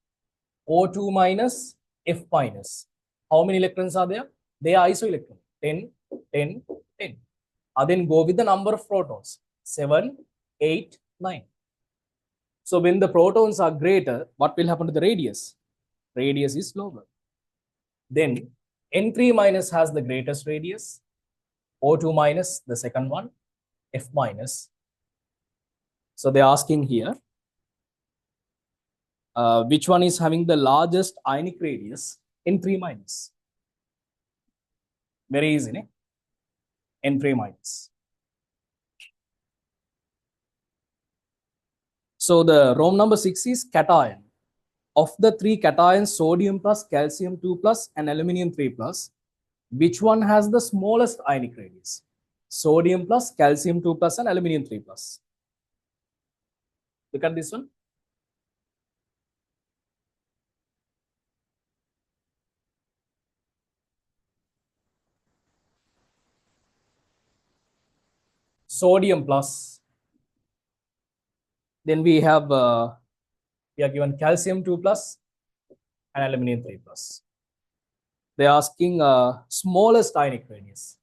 O2 minus, F minus. How many electrons are there? They are isoelectronic. 10, 10, 10. Then go with the number of protons. 7, 8, 9. So when the protons are greater, what will happen to the radius? Radius is lower. Then N3 minus has the greatest radius. O2 minus, the second one. F minus. So they're asking here, which one is having the largest ionic radius? N3 minus. Very easy, ne? N3 minus. So the Rome number 6 is cation. Of the three cations, sodium plus, calcium 2 plus, and aluminium 3 plus, which one has the smallest ionic radius? Sodium plus, calcium 2 plus, and aluminium 3 plus. Look at this one. Sodium plus. Then we are given calcium 2 plus and aluminium 3 plus. They're asking smallest ionic radius.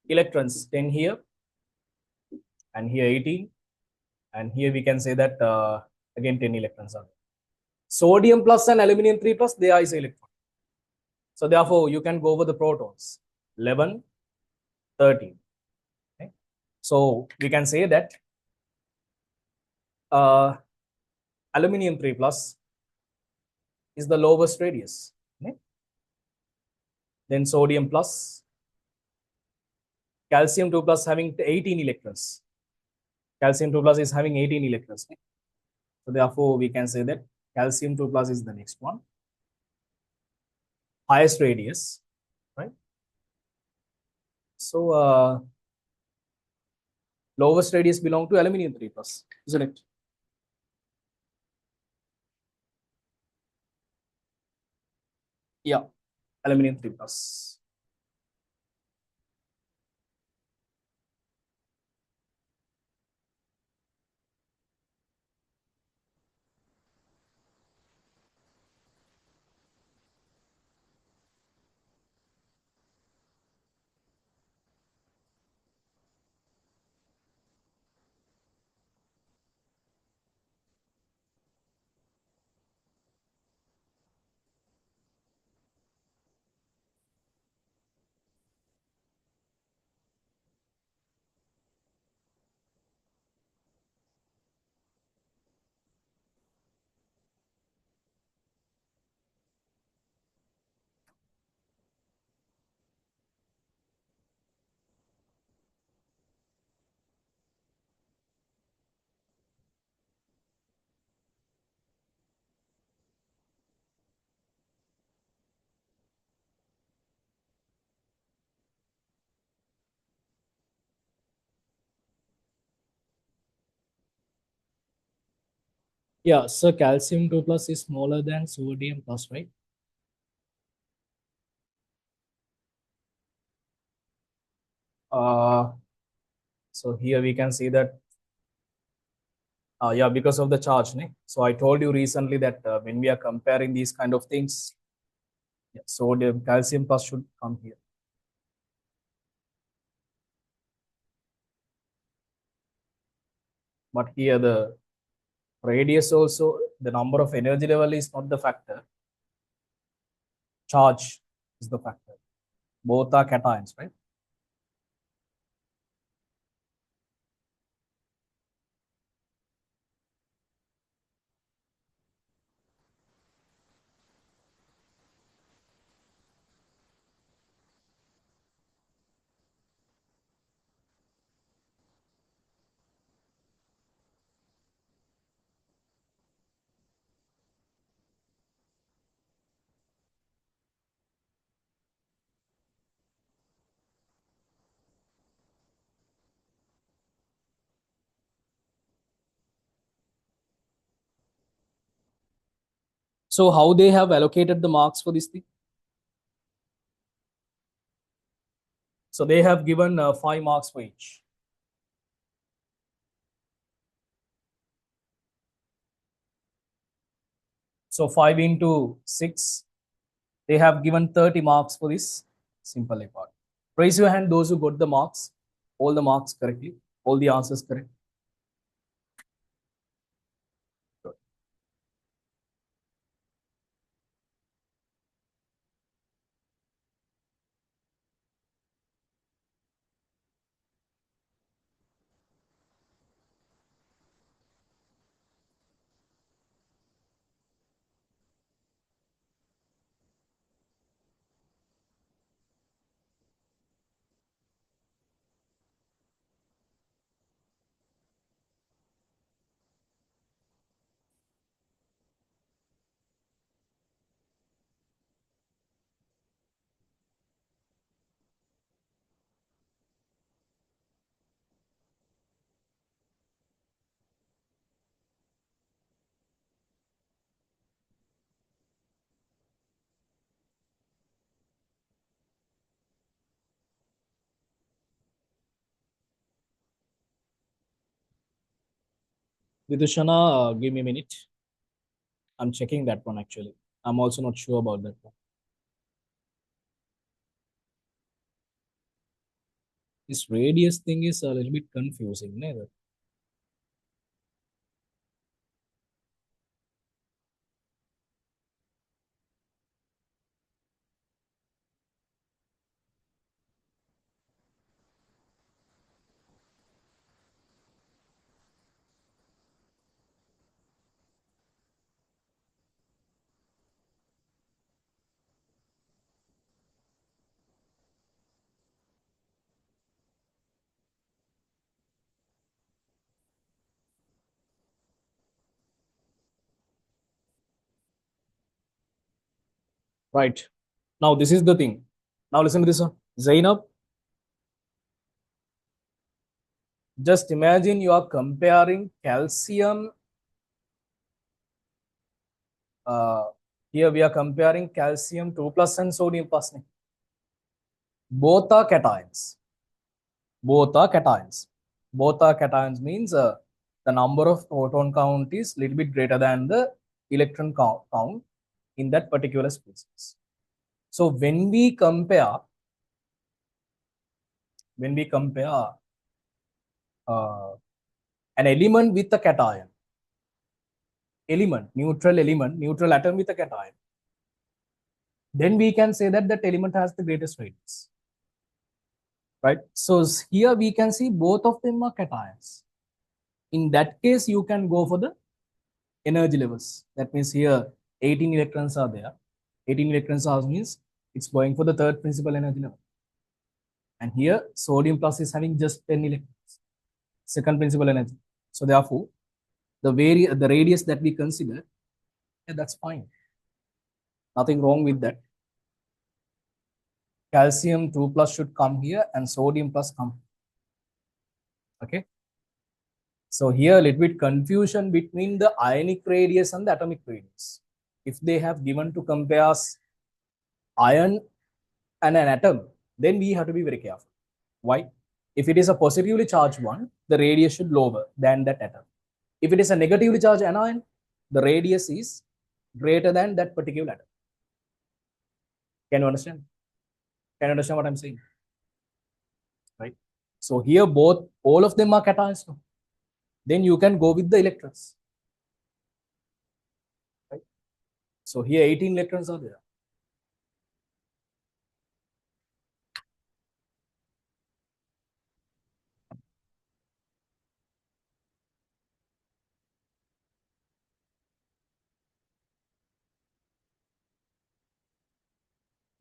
Electrons 10 here, and here 18, and here we can say that again 10 electrons are there. Sodium plus and aluminium 3 plus, they are isoelectron. So therefore, you can go over the protons. 11, 13. Okay? So we can say that aluminium 3 plus is the lowest radius. Okay? Then sodium plus, calcium 2 plus having 18 electrons. Calcium 2 plus is having 18 electrons. Okay? So therefore, we can say that calcium 2 plus is the next one. Highest radius, right? So lowest radius belong to aluminium 3 plus, isn't it? Yeah, aluminium 3 plus. Yeah, so calcium 2 plus is smaller than sodium plus, right? Uh, so here we can see that, yeah, because of the charge. Ne? So I told you recently that when we are comparing these kind of things, yeah, sodium, calcium plus should come here. But here the radius also, the number of energy level is not the factor. Charge is the factor. Both are cations, right? So how they have allocated the marks for this thing? So they have given 5 marks for each. So 5 into 6, they have given 30 marks for this simple part. Raise your hand those who got the marks, all the marks correctly, all the answers correct. Good. Vidushana, give me a minute. I'm checking that one actually. I'm also not sure about that one. This radius thing is a little bit confusing. Neither. Right. Now this is the thing. Now listen to this one. Zainab, just imagine you are comparing calcium. Uh, Here we are comparing calcium 2 plus and sodium plus. Both are cations. Both are cations. Both are cations means the number of proton count is little bit greater than the electron count in that particular species. So when we compare uh, an element with a cation, neutral atom with a cation, then we can say that that element has the greatest radius, right? So here we can see both of them are cations. In that case, you can go for the energy levels. That means here 18 electrons are there. 18 electrons are means it's going for the third principal energy level. And here sodium plus is having just 10 electrons, second principal energy. So therefore, the radius that we consider, yeah, that's fine. Nothing wrong with that. Calcium 2 plus should come here and sodium plus come. Okay. So here a little bit confusion between the ionic radius and the atomic radius. If they have given to compare ion and an atom, then we have to be very careful. Why? If it is a positively charged one, the radius should lower than that atom. If it is a negatively charged anion, the radius is greater than that particular atom. Can you understand? Can you understand what I'm saying? Right. So here all of them are cations. No? Then you can go with the electrons. Right. So here 18 electrons are there.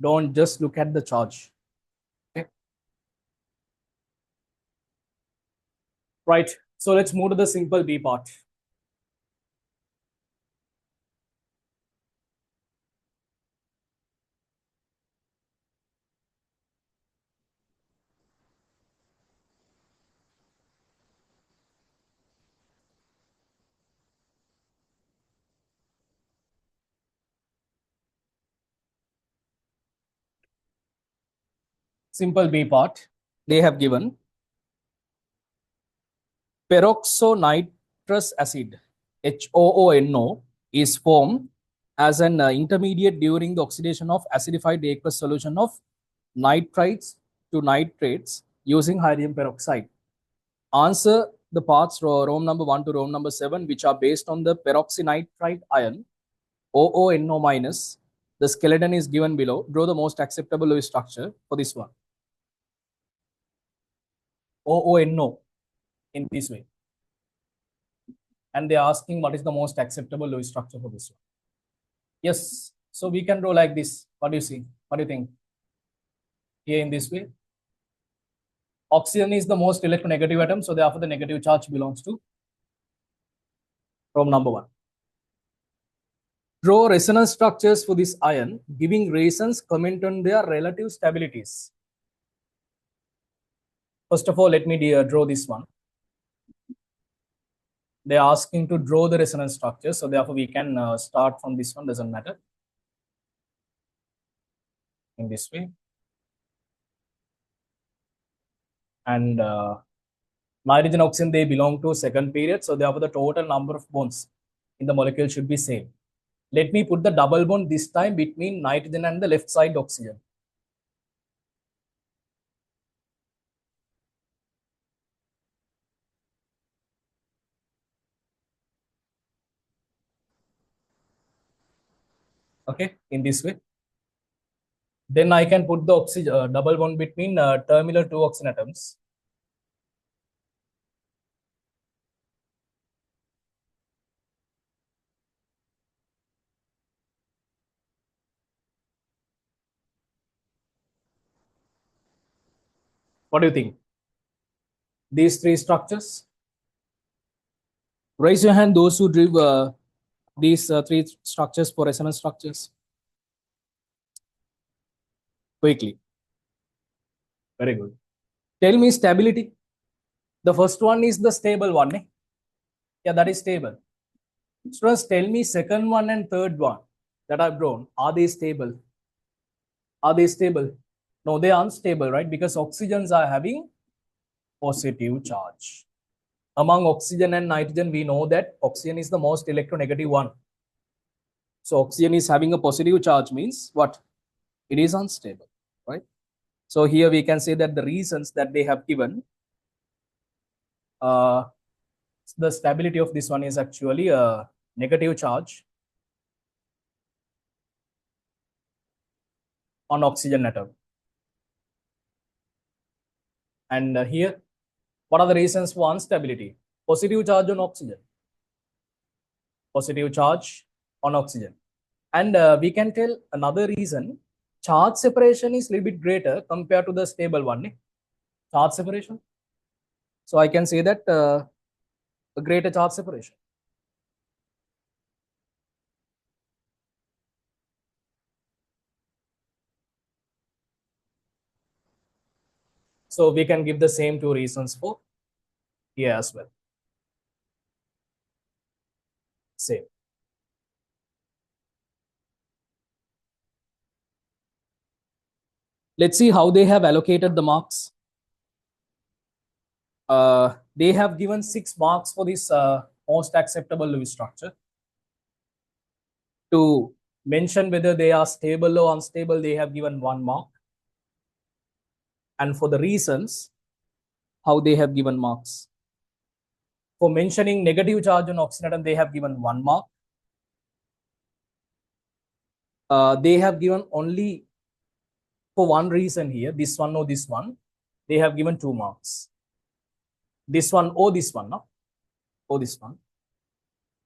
Don't just look at the charge. Okay. Right. So let's move to the simple B part. simple B part, they have given peroxonitrous acid, HOONO, is formed as an intermediate during the oxidation of acidified aqueous solution of nitrites to nitrates using hydrogen peroxide. Answer the parts Rome number 1 to Rome number 7, which are based on the peroxynitrite ion, OONO minus. The skeleton is given below. Draw the most acceptable Lewis structure for this one. OONO in this way. And they're asking what is the most acceptable Lewis structure for this one. Yes, so we can draw like this. What do you see? What do you think? Here in this way. Oxygen is the most electronegative atom, so therefore the negative charge belongs to Rome number 1. Draw resonance structures for this ion, giving reasons, comment on their relative stabilities. First of all, let me draw this one. They are asking to draw the resonance structure, so therefore we can start from this one, doesn't matter. In this way. And nitrogen oxygen, they belong to second period, so therefore the total number of bonds in the molecule should be same. Let me put the double bond this time between nitrogen and the left side oxygen. Okay, in this way. Then I can put the oxygen double bond between terminal two oxygen atoms. What do you think? These three structures. Raise your hand those who drew these three structures for resonance structures. Quickly. Very good. Tell me stability. The first one is the stable one. Eh? Yeah, that is stable. Students, tell me second one and third one that I've drawn. Are they stable? Are they stable? No, they are unstable, right? Because oxygens are having positive charge. Among oxygen and nitrogen, we know that oxygen is the most electronegative one. So oxygen is having a positive charge means what? It is unstable, right? So here we can say that the reasons that they have given, the stability of this one is actually a negative charge on oxygen atom. And here, what are the reasons for instability? Positive charge on oxygen. Positive charge on oxygen. And we can tell another reason, charge separation is a little bit greater compared to the stable one. Charge separation. So I can say that a greater charge separation. So we can give the same two reasons for here as well. Same. Let's see how they have allocated the marks. They have given 6 marks for this most acceptable Lewis structure. To mention whether they are stable or unstable, they have given 1 mark. And for the reasons, how they have given marks. For mentioning negative charge on oxygen atom, they have given 1 mark. They have given only for one reason here, this one or this one, they have given 2 marks. This one or this one, no? Or this one.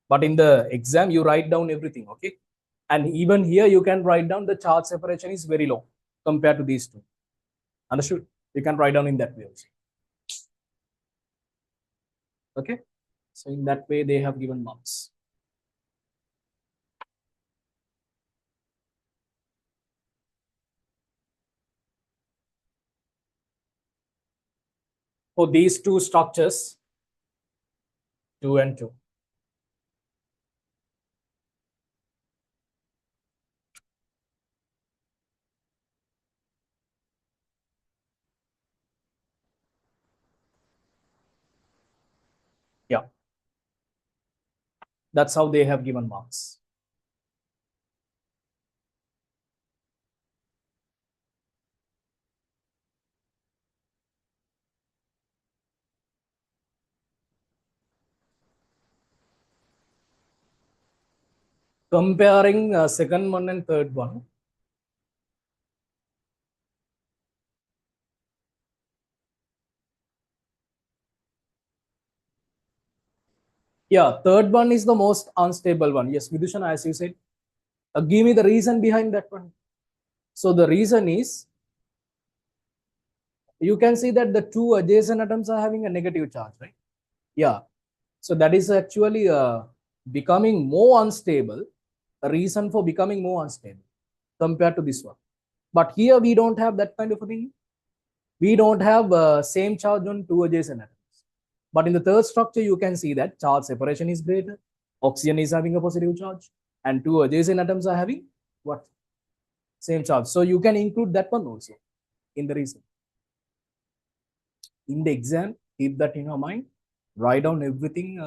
But in the exam, you write down everything, okay? And even here, you can write down the charge separation is very low compared to these two. Understood? You can write down in that way also. Okay? So in that way, they have given marks. For these two structures, 2 and 2. That's how they have given marks. Comparing second one and third one. Yeah, third one is the most unstable one. Yes, Vidushan, as you said, give me the reason behind that one. So the reason is, you can see that the two adjacent atoms are having a negative charge, right? Yeah. So that is actually becoming more unstable, a reason for becoming more unstable compared to this one. But here we don't have that kind of a thing. We don't have same charge on two adjacent atoms. But in the third structure, you can see that charge separation is greater. Oxygen is having a positive charge, and two adjacent atoms are having what? Same charge. So you can include that one also in the reason. In the exam, keep that in your mind. Write down everything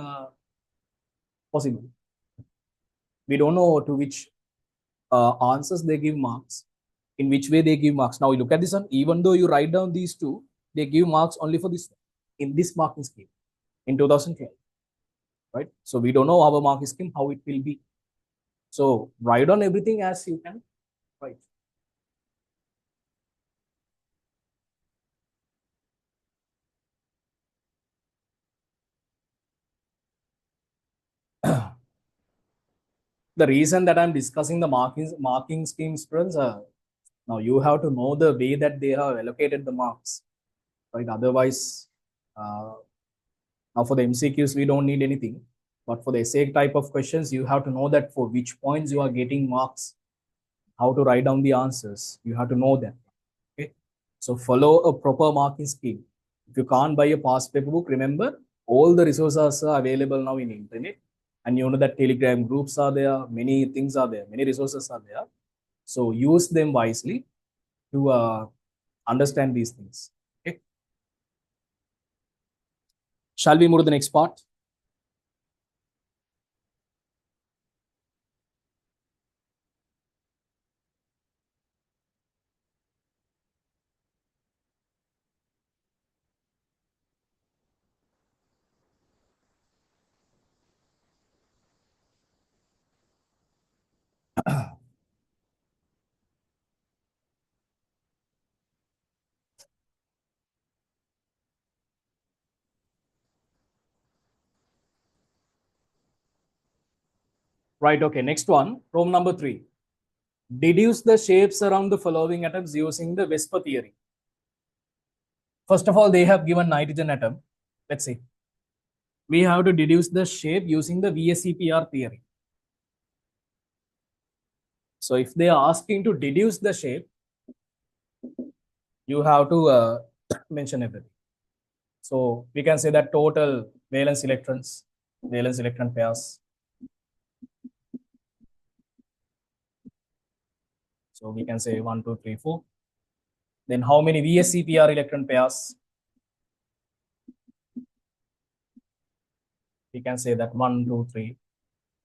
possible. We don't know to which answers they give marks, in which way they give marks. Now you look at this one. Even though you write down these two, they give marks only for this one, in this marking scheme in 2012, right? So we don't know our marking scheme how it will be. So write down everything as you can. Right. The reason that I'm discussing the marking schemes, friends, now you have to know the way that they have allocated the marks, right? Otherwise, now for the MCQs, we don't need anything. But for the essay type of questions, you have to know that for which points you are getting marks, how to write down the answers. You have to know them. Okay. So follow a proper marking scheme. If you can't buy a past paper book, remember all the resources are available now in internet. And you know that Telegram groups are there, many things are there, many resources are there. So use them wisely to understand these things. Okay. Shall we move to the next part? Right. Okay. Next one, problem number 3. Deduce the shapes around the following atoms using the VSEPR theory. First of all, they have given nitrogen atom. Let's see. We have to deduce the shape using the VSEPR theory. So if they are asking to deduce the shape, you have to mention everything. So we can say that total valence electron pairs. So we can say 1, 2, 3, 4. Then how many VSEPR electron pairs? We can say that 1, 2, 3.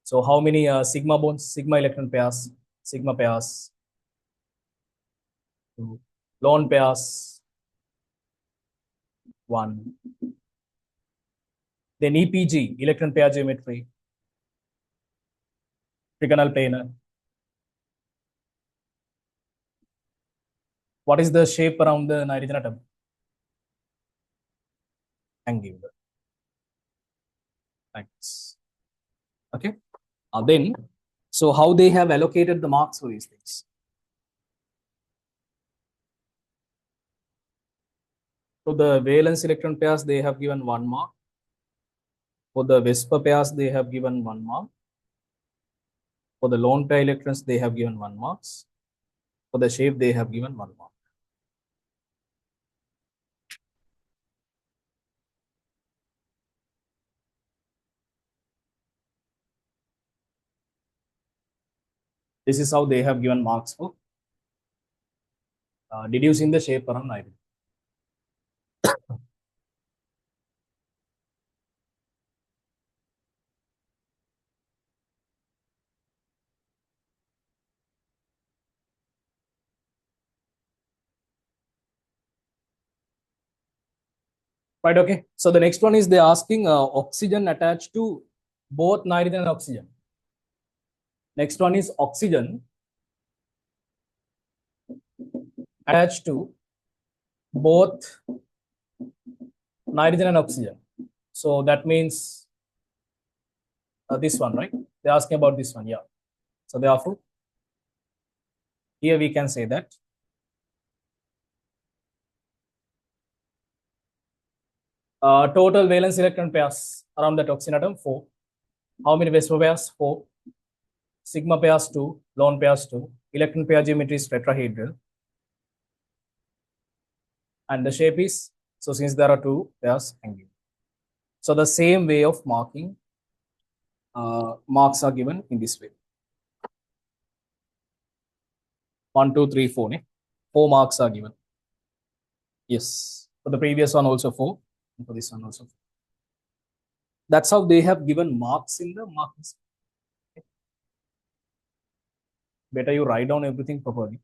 So how many sigma bonds, sigma electron pairs, sigma pairs? 2. Lone pairs, 1. Then EPG, electron pair geometry, trigonal planar. What is the shape around the nitrogen atom? Angular. Thanks. Okay. Then, so how they have allocated the marks for these things? So the valence electron pairs, they have given 1 mark. For the VSEPR pairs, they have given 1 mark. For the lone pair electrons, they have given 1 marks. For the shape, they have given 1 mark. This is how they have given marks for deducing the shape around nitrogen. Right, okay. So the next one is they're asking oxygen attached to both nitrogen and oxygen. Next one is oxygen attached to both nitrogen and oxygen. So that means this one, right? They're asking about this one, yeah. So therefore, here we can say that total valence electron pairs around that oxygen atom, 4. How many Vesper pairs? 4. Sigma pairs, 2. Lone pairs, 2. Electron pair geometry is tetrahedral. And the shape is, so since there are 2 pairs, angular. So the same way of marking, marks are given in this way. 1, 2, 3, 4. 4 marks are given. Yes. For the previous one also 4. And for this one also 4. That's how they have given marks in the marks. Better you write down everything properly.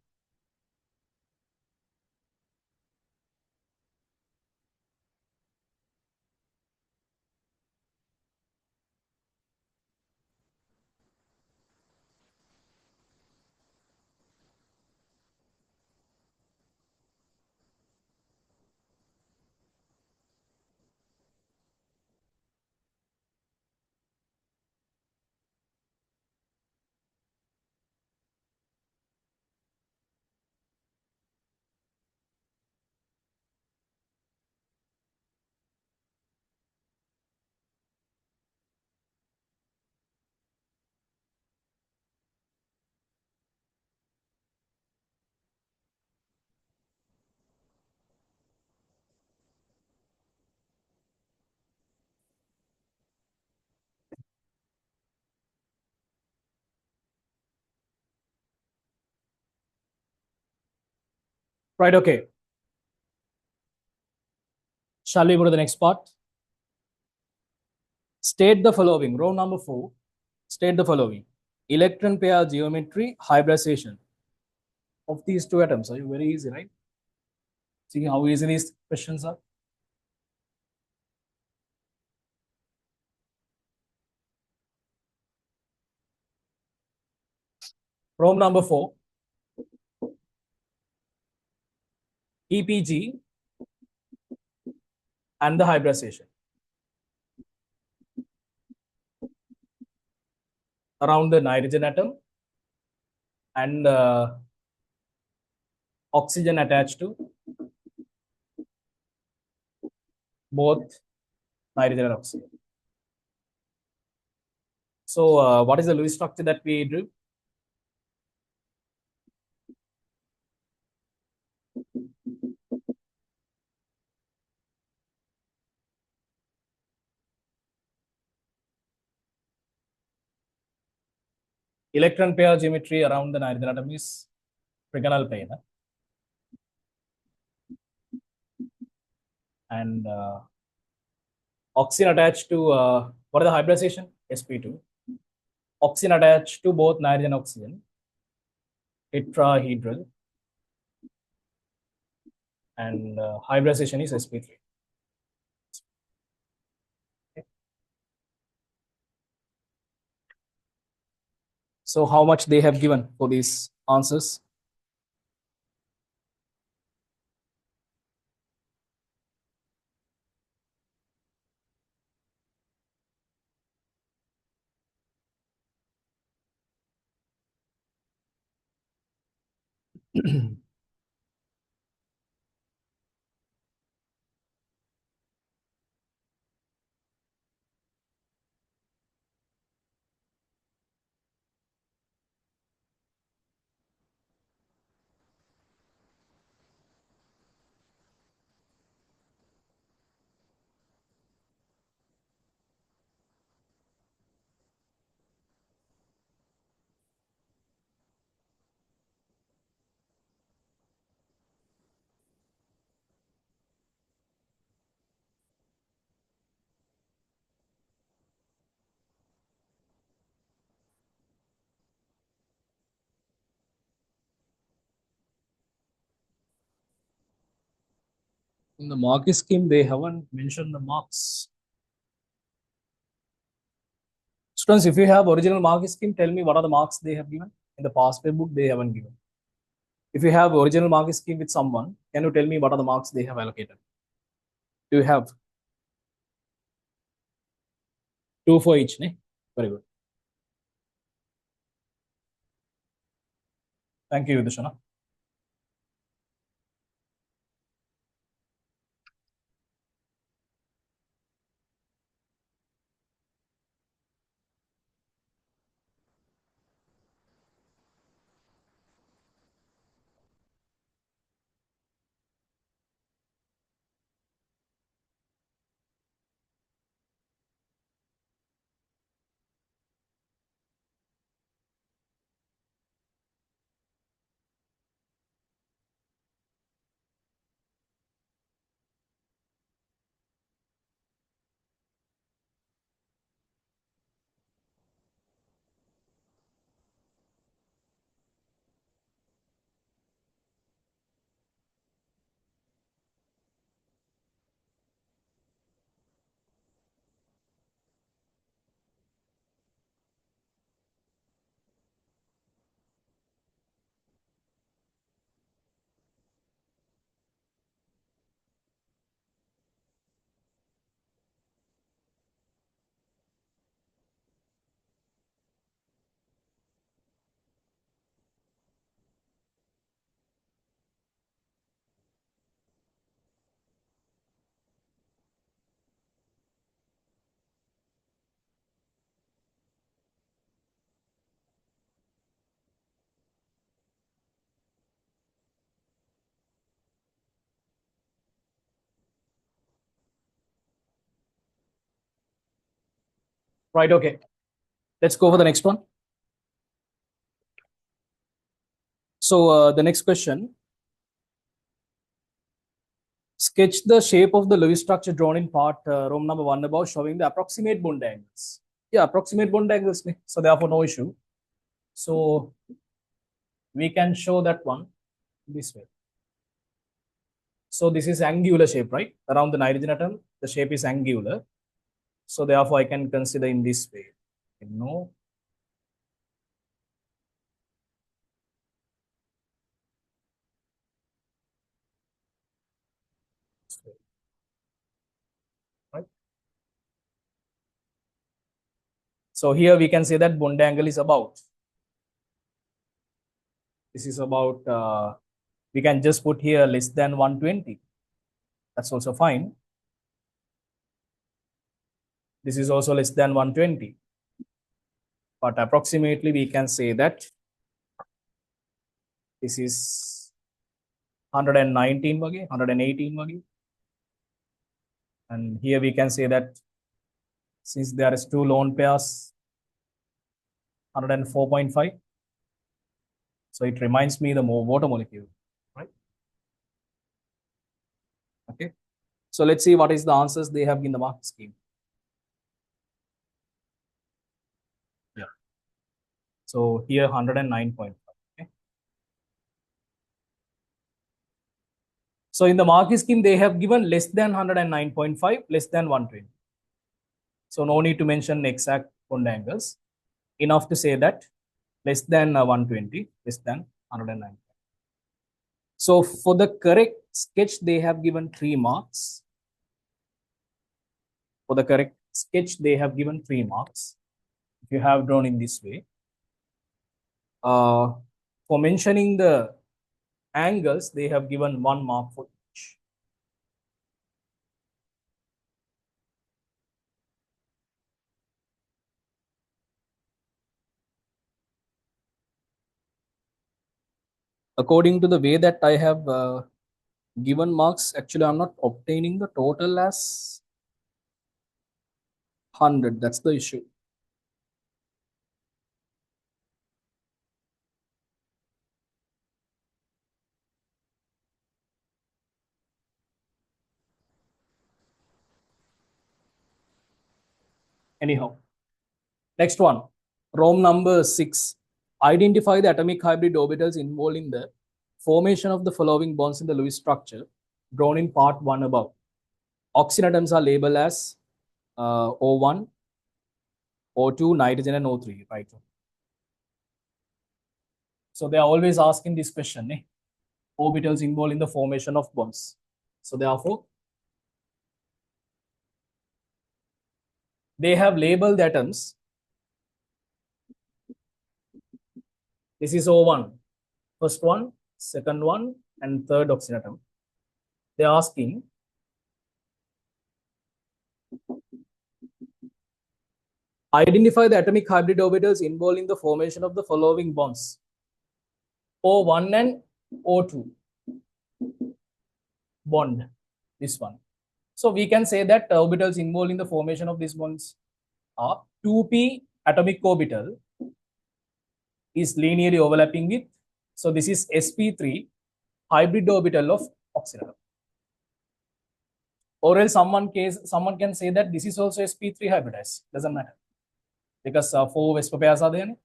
Right, okay. Shall we go to the next part? State the following. Row number 4. State the following. Electron pair geometry, hybridization of these two atoms. Are you very easy, right? See how easy these questions are? Row number 4. EPG and the hybridization around the nitrogen atom and oxygen attached to both nitrogen and oxygen. So what is the Lewis structure that we drew? Electron pair geometry around the nitrogen atom is trigonal plane. And oxygen attached to, what is the hybridization? sp2. Oxygen attached to both nitrogen and oxygen, tetrahedral, and hybridization is sp3. Okay. So how much they have given for these answers? In the mark scheme, they haven't mentioned the marks. Students, if you have original mark scheme, tell me what are the marks they have given. In the past paper book, they haven't given. If you have original mark scheme with someone, can you tell me what are the marks they have allocated? Do you have? 2 for each, ne? Very good. Thank you, Dushana. Right, okay. Let's go for the next one. So the next question, sketch the shape of the Lewis structure drawn in part Roman number 1 above, showing the approximate bond angles. Yeah, approximate bond angles. So therefore, no issue. So we can show that one this way. So this is angular shape, right? Around the nitrogen atom, the shape is angular. So therefore, I can consider in this way. No. Right. So here we can say that bond angle is about. This is about, we can just put here less than 120. That's also fine. This is also less than 120. But approximately we can say that this is 119 wage, 118 wage. And here we can say that since there is two lone pairs, 104.5. So it reminds me the more water molecule, right? Okay. So let's see what is the answers they have in the mark scheme. Yeah. So here 109.5. Okay. So in the mark scheme, they have given less than 109.5, less than 120. So no need to mention exact bond angles. Enough to say that less than 120, less than 109. So for the correct sketch, they have given 3 marks. For the correct sketch, they have given 3 marks. If you have drawn in this way. For mentioning the angles, they have given 1 mark for each. According to the way that I have given marks, actually I'm not obtaining the total as 100. That's the issue. Anyhow, next one, Rome number 6. Identify the atomic hybrid orbitals involved in the formation of the following bonds in the Lewis structure. drawn in part 1 above. Oxygen atoms are labeled as O1, O2, nitrogen, and O3, right? So they are always asking this question, orbitals involved in the formation of bonds. So therefore, they have labeled the atoms. This is O1, first one, second one, and third oxygen atom. They are asking identify the atomic hybrid orbitals involved in the formation of the following bonds. O1 and O2 bond, this one. So we can say that orbitals involved in the formation of these bonds are 2p atomic orbital is linearly overlapping with, so this is sp3 hybrid orbital of oxygen atom. Or else someone can say that this is also sp3 hybridized, doesn't matter, because 4 Vesper pairs are there.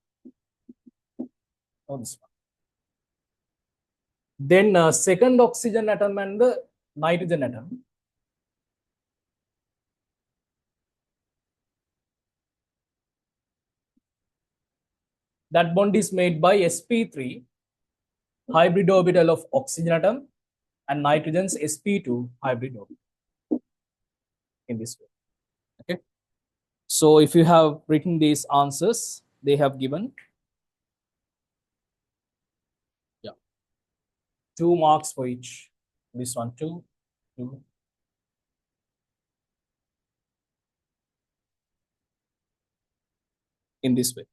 Oh, this one. Then second oxygen atom and the nitrogen atom. That bond is made by sp3 hybrid orbital of oxygen atom and nitrogen's sp2 hybrid orbital in this way. Okay. So if you have written these answers, they have given 2 marks for each. This one, 2, 2. In this way.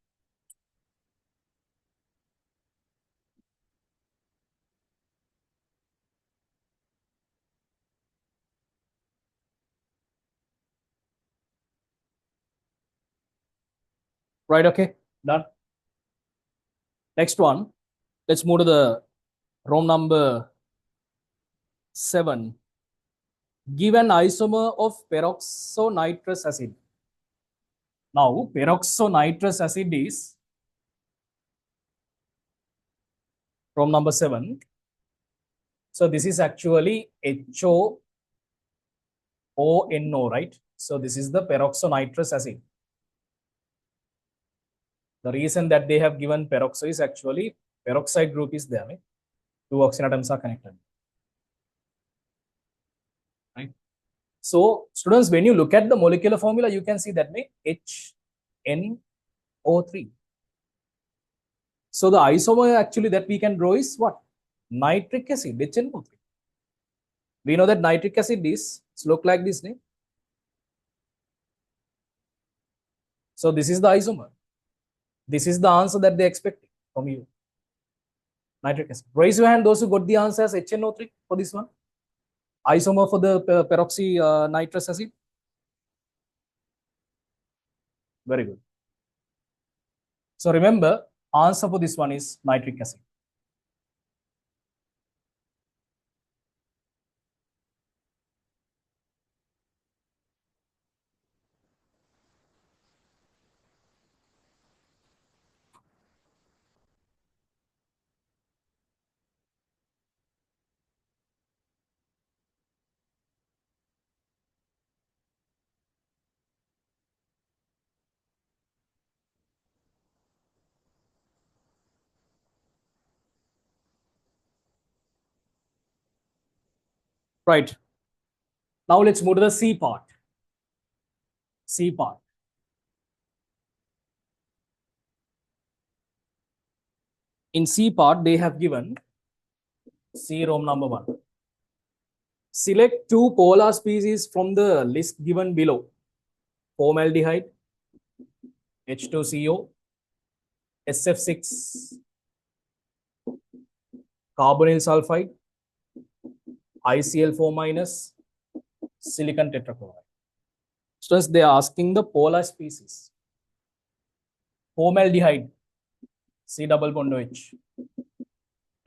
Right, okay, done. Next one, let's move to the room number 7. Give an isomer of peroxonitrous acid. Now, peroxonitrous acid is room number 7. So this is actually HOONO, right? So this is the peroxonitrous acid. The reason that they have given peroxo is actually peroxide group is there. Right? 2 oxygen atoms are connected. Right? So students, when you look at the molecular formula, you can see that HNO3. So the isomer actually that we can draw is what? Nitric acid, HNO3. We know that nitric acid is look like this name. So this is the isomer. This is the answer that they expected from you. Nitric acid. Raise your hand those who got the answer as HNO3 for this one. Isomer for the peroxynitrous acid. Very good. So remember, answer for this one is nitric acid. Right. Now let's move to the C part. C part. In C part, they have given C room number 1. Select 2 polar species from the list given below. Formaldehyde, H2CO, SF6, carbonyl sulfide, ICl4 minus, silicon tetrachloride. Students, they are asking the polar species. Formaldehyde, C double bond OH.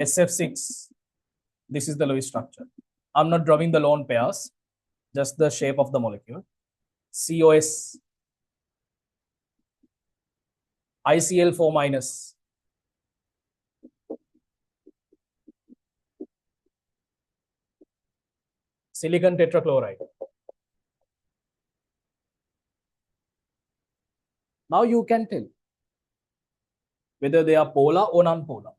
SF6, this is the Lewis structure. I'm not drawing the lone pairs, just the shape of the molecule. COS, ICl4 minus. silicon tetrachloride. Now you can tell whether they are polar or non-polar.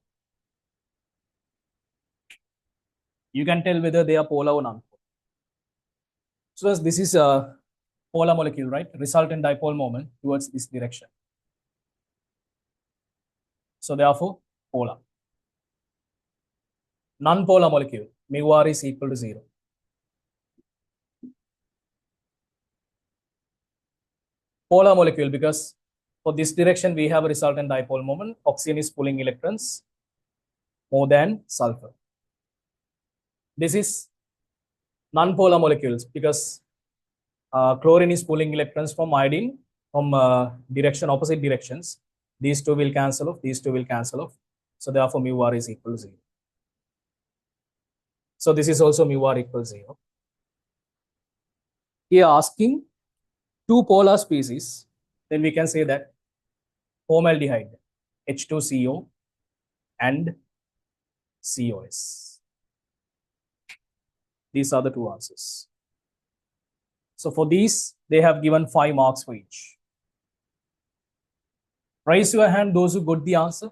You can tell whether they are polar or non-polar. So this is a polar molecule, right? Resultant dipole moment towards this direction. So therefore, polar. Non-polar molecule, mu r is equal to 0. Polar molecule, because for this direction we have a resultant dipole moment. Oxygen is pulling electrons more than sulfur. This is non-polar molecules because chlorine is pulling electrons from iodine from opposite directions. These two will cancel off, these two will cancel off. So therefore mu r is equal to 0. So this is also mu r equals 0. Here asking two polar species, then we can say that formaldehyde, H2CO and COS. These are the two answers. So for these, they have given 5 marks for each. Raise your hand those who got the answer.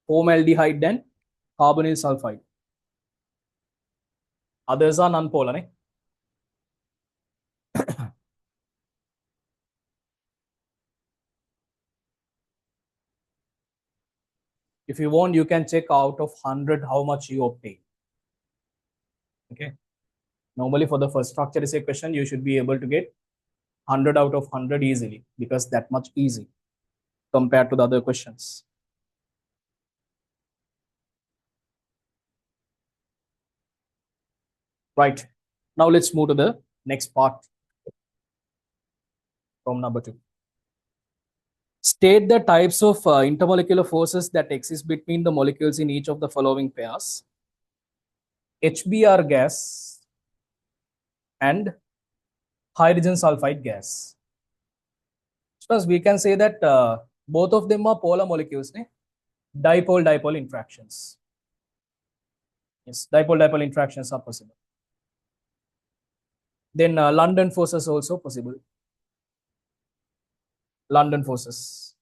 Formaldehyde and carbonyl sulfide. Others are non-polar. If you want, you can check out of 100 how much you obtain. Okay. Normally for the first structure essay question, you should be able to get 100 out of 100 easily because that much easy compared to the other questions. Right. Now let's move to the next part from number 2. State the types of intermolecular forces that exist between the molecules in each of the following pairs. HBr gas and hydrogen sulfide gas. So we can say that both of them are polar molecules. Dipole-dipole interactions. Yes, dipole-dipole interactions are possible. Then London forces also possible. London forces.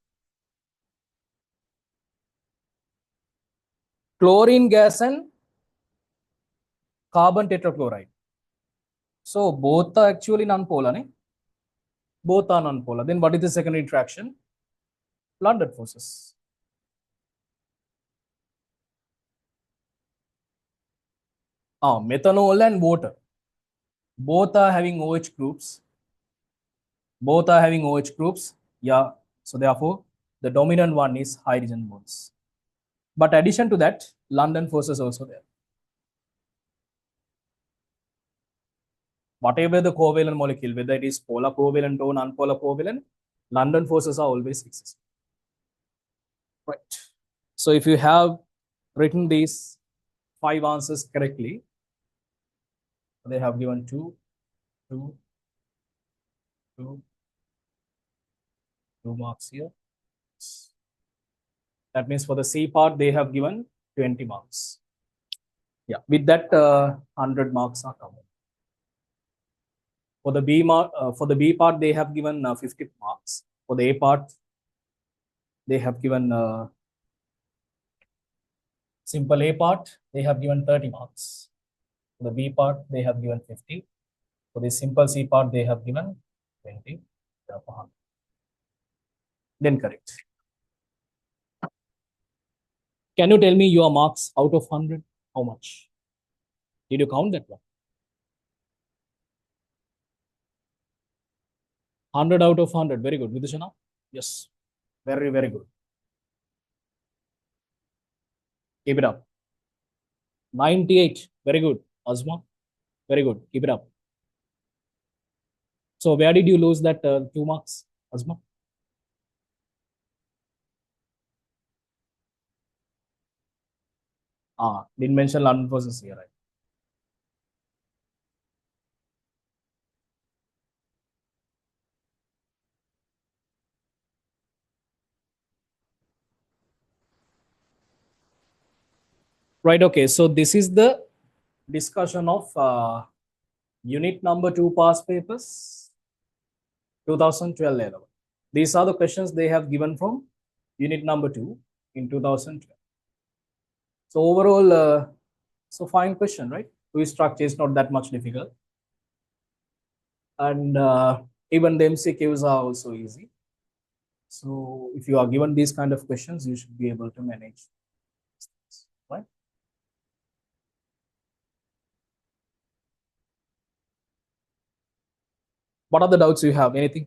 Chlorine gas and carbon tetrachloride. So both are actually non-polar. Both are non-polar. Then what is the second interaction? London forces. Methanol and water. Both are having OH groups. Both are having OH groups. Yeah. So therefore, the dominant one is hydrogen bonds. But addition to that, London forces also there. Whatever the covalent molecule, whether it is polar covalent or non-polar covalent, London forces are always existing. Right. So if you have written these 5 answers correctly, they have given 2 marks here. That means for the C part, they have given 20 marks. Yeah, with that, 100 marks are covered. For the B part, they have given 50 marks. For the A part, they have given simple A part, they have given 30 marks. For the B part, they have given 50. For the simple C part, they have given 20. Then correct. Can you tell me your marks out of 100? How much? Did you count that one? 100 out of 100. Very good. Vidhushana? Yes. Very, very good. Keep it up. 98. Very good. Azma? Very good. Keep it up. So where did you lose that 2 marks, Azma? Didn't mention London forces here, right? Right, okay. So this is the discussion of Unit number 2 past papers, 2012 level. These are the questions they have given from unit number 2 in 2012. So overall, so fine question, right? Twist structure is not that much difficult. And even the MCQs are also easy. So if you are given these kind of questions, you should be able to manage, right? What are the doubts you have? Anything?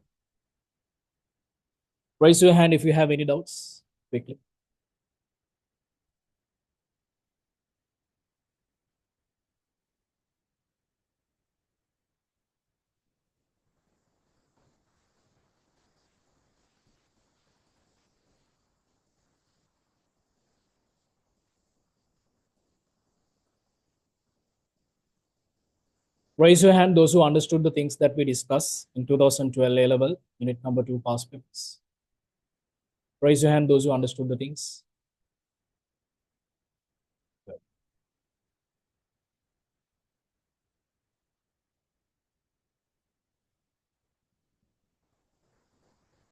Raise your hand if you have any doubts quickly. Raise your hand those who understood the things that we discussed in 2012 A level, unit number 2 past papers. Raise your hand those who understood the things.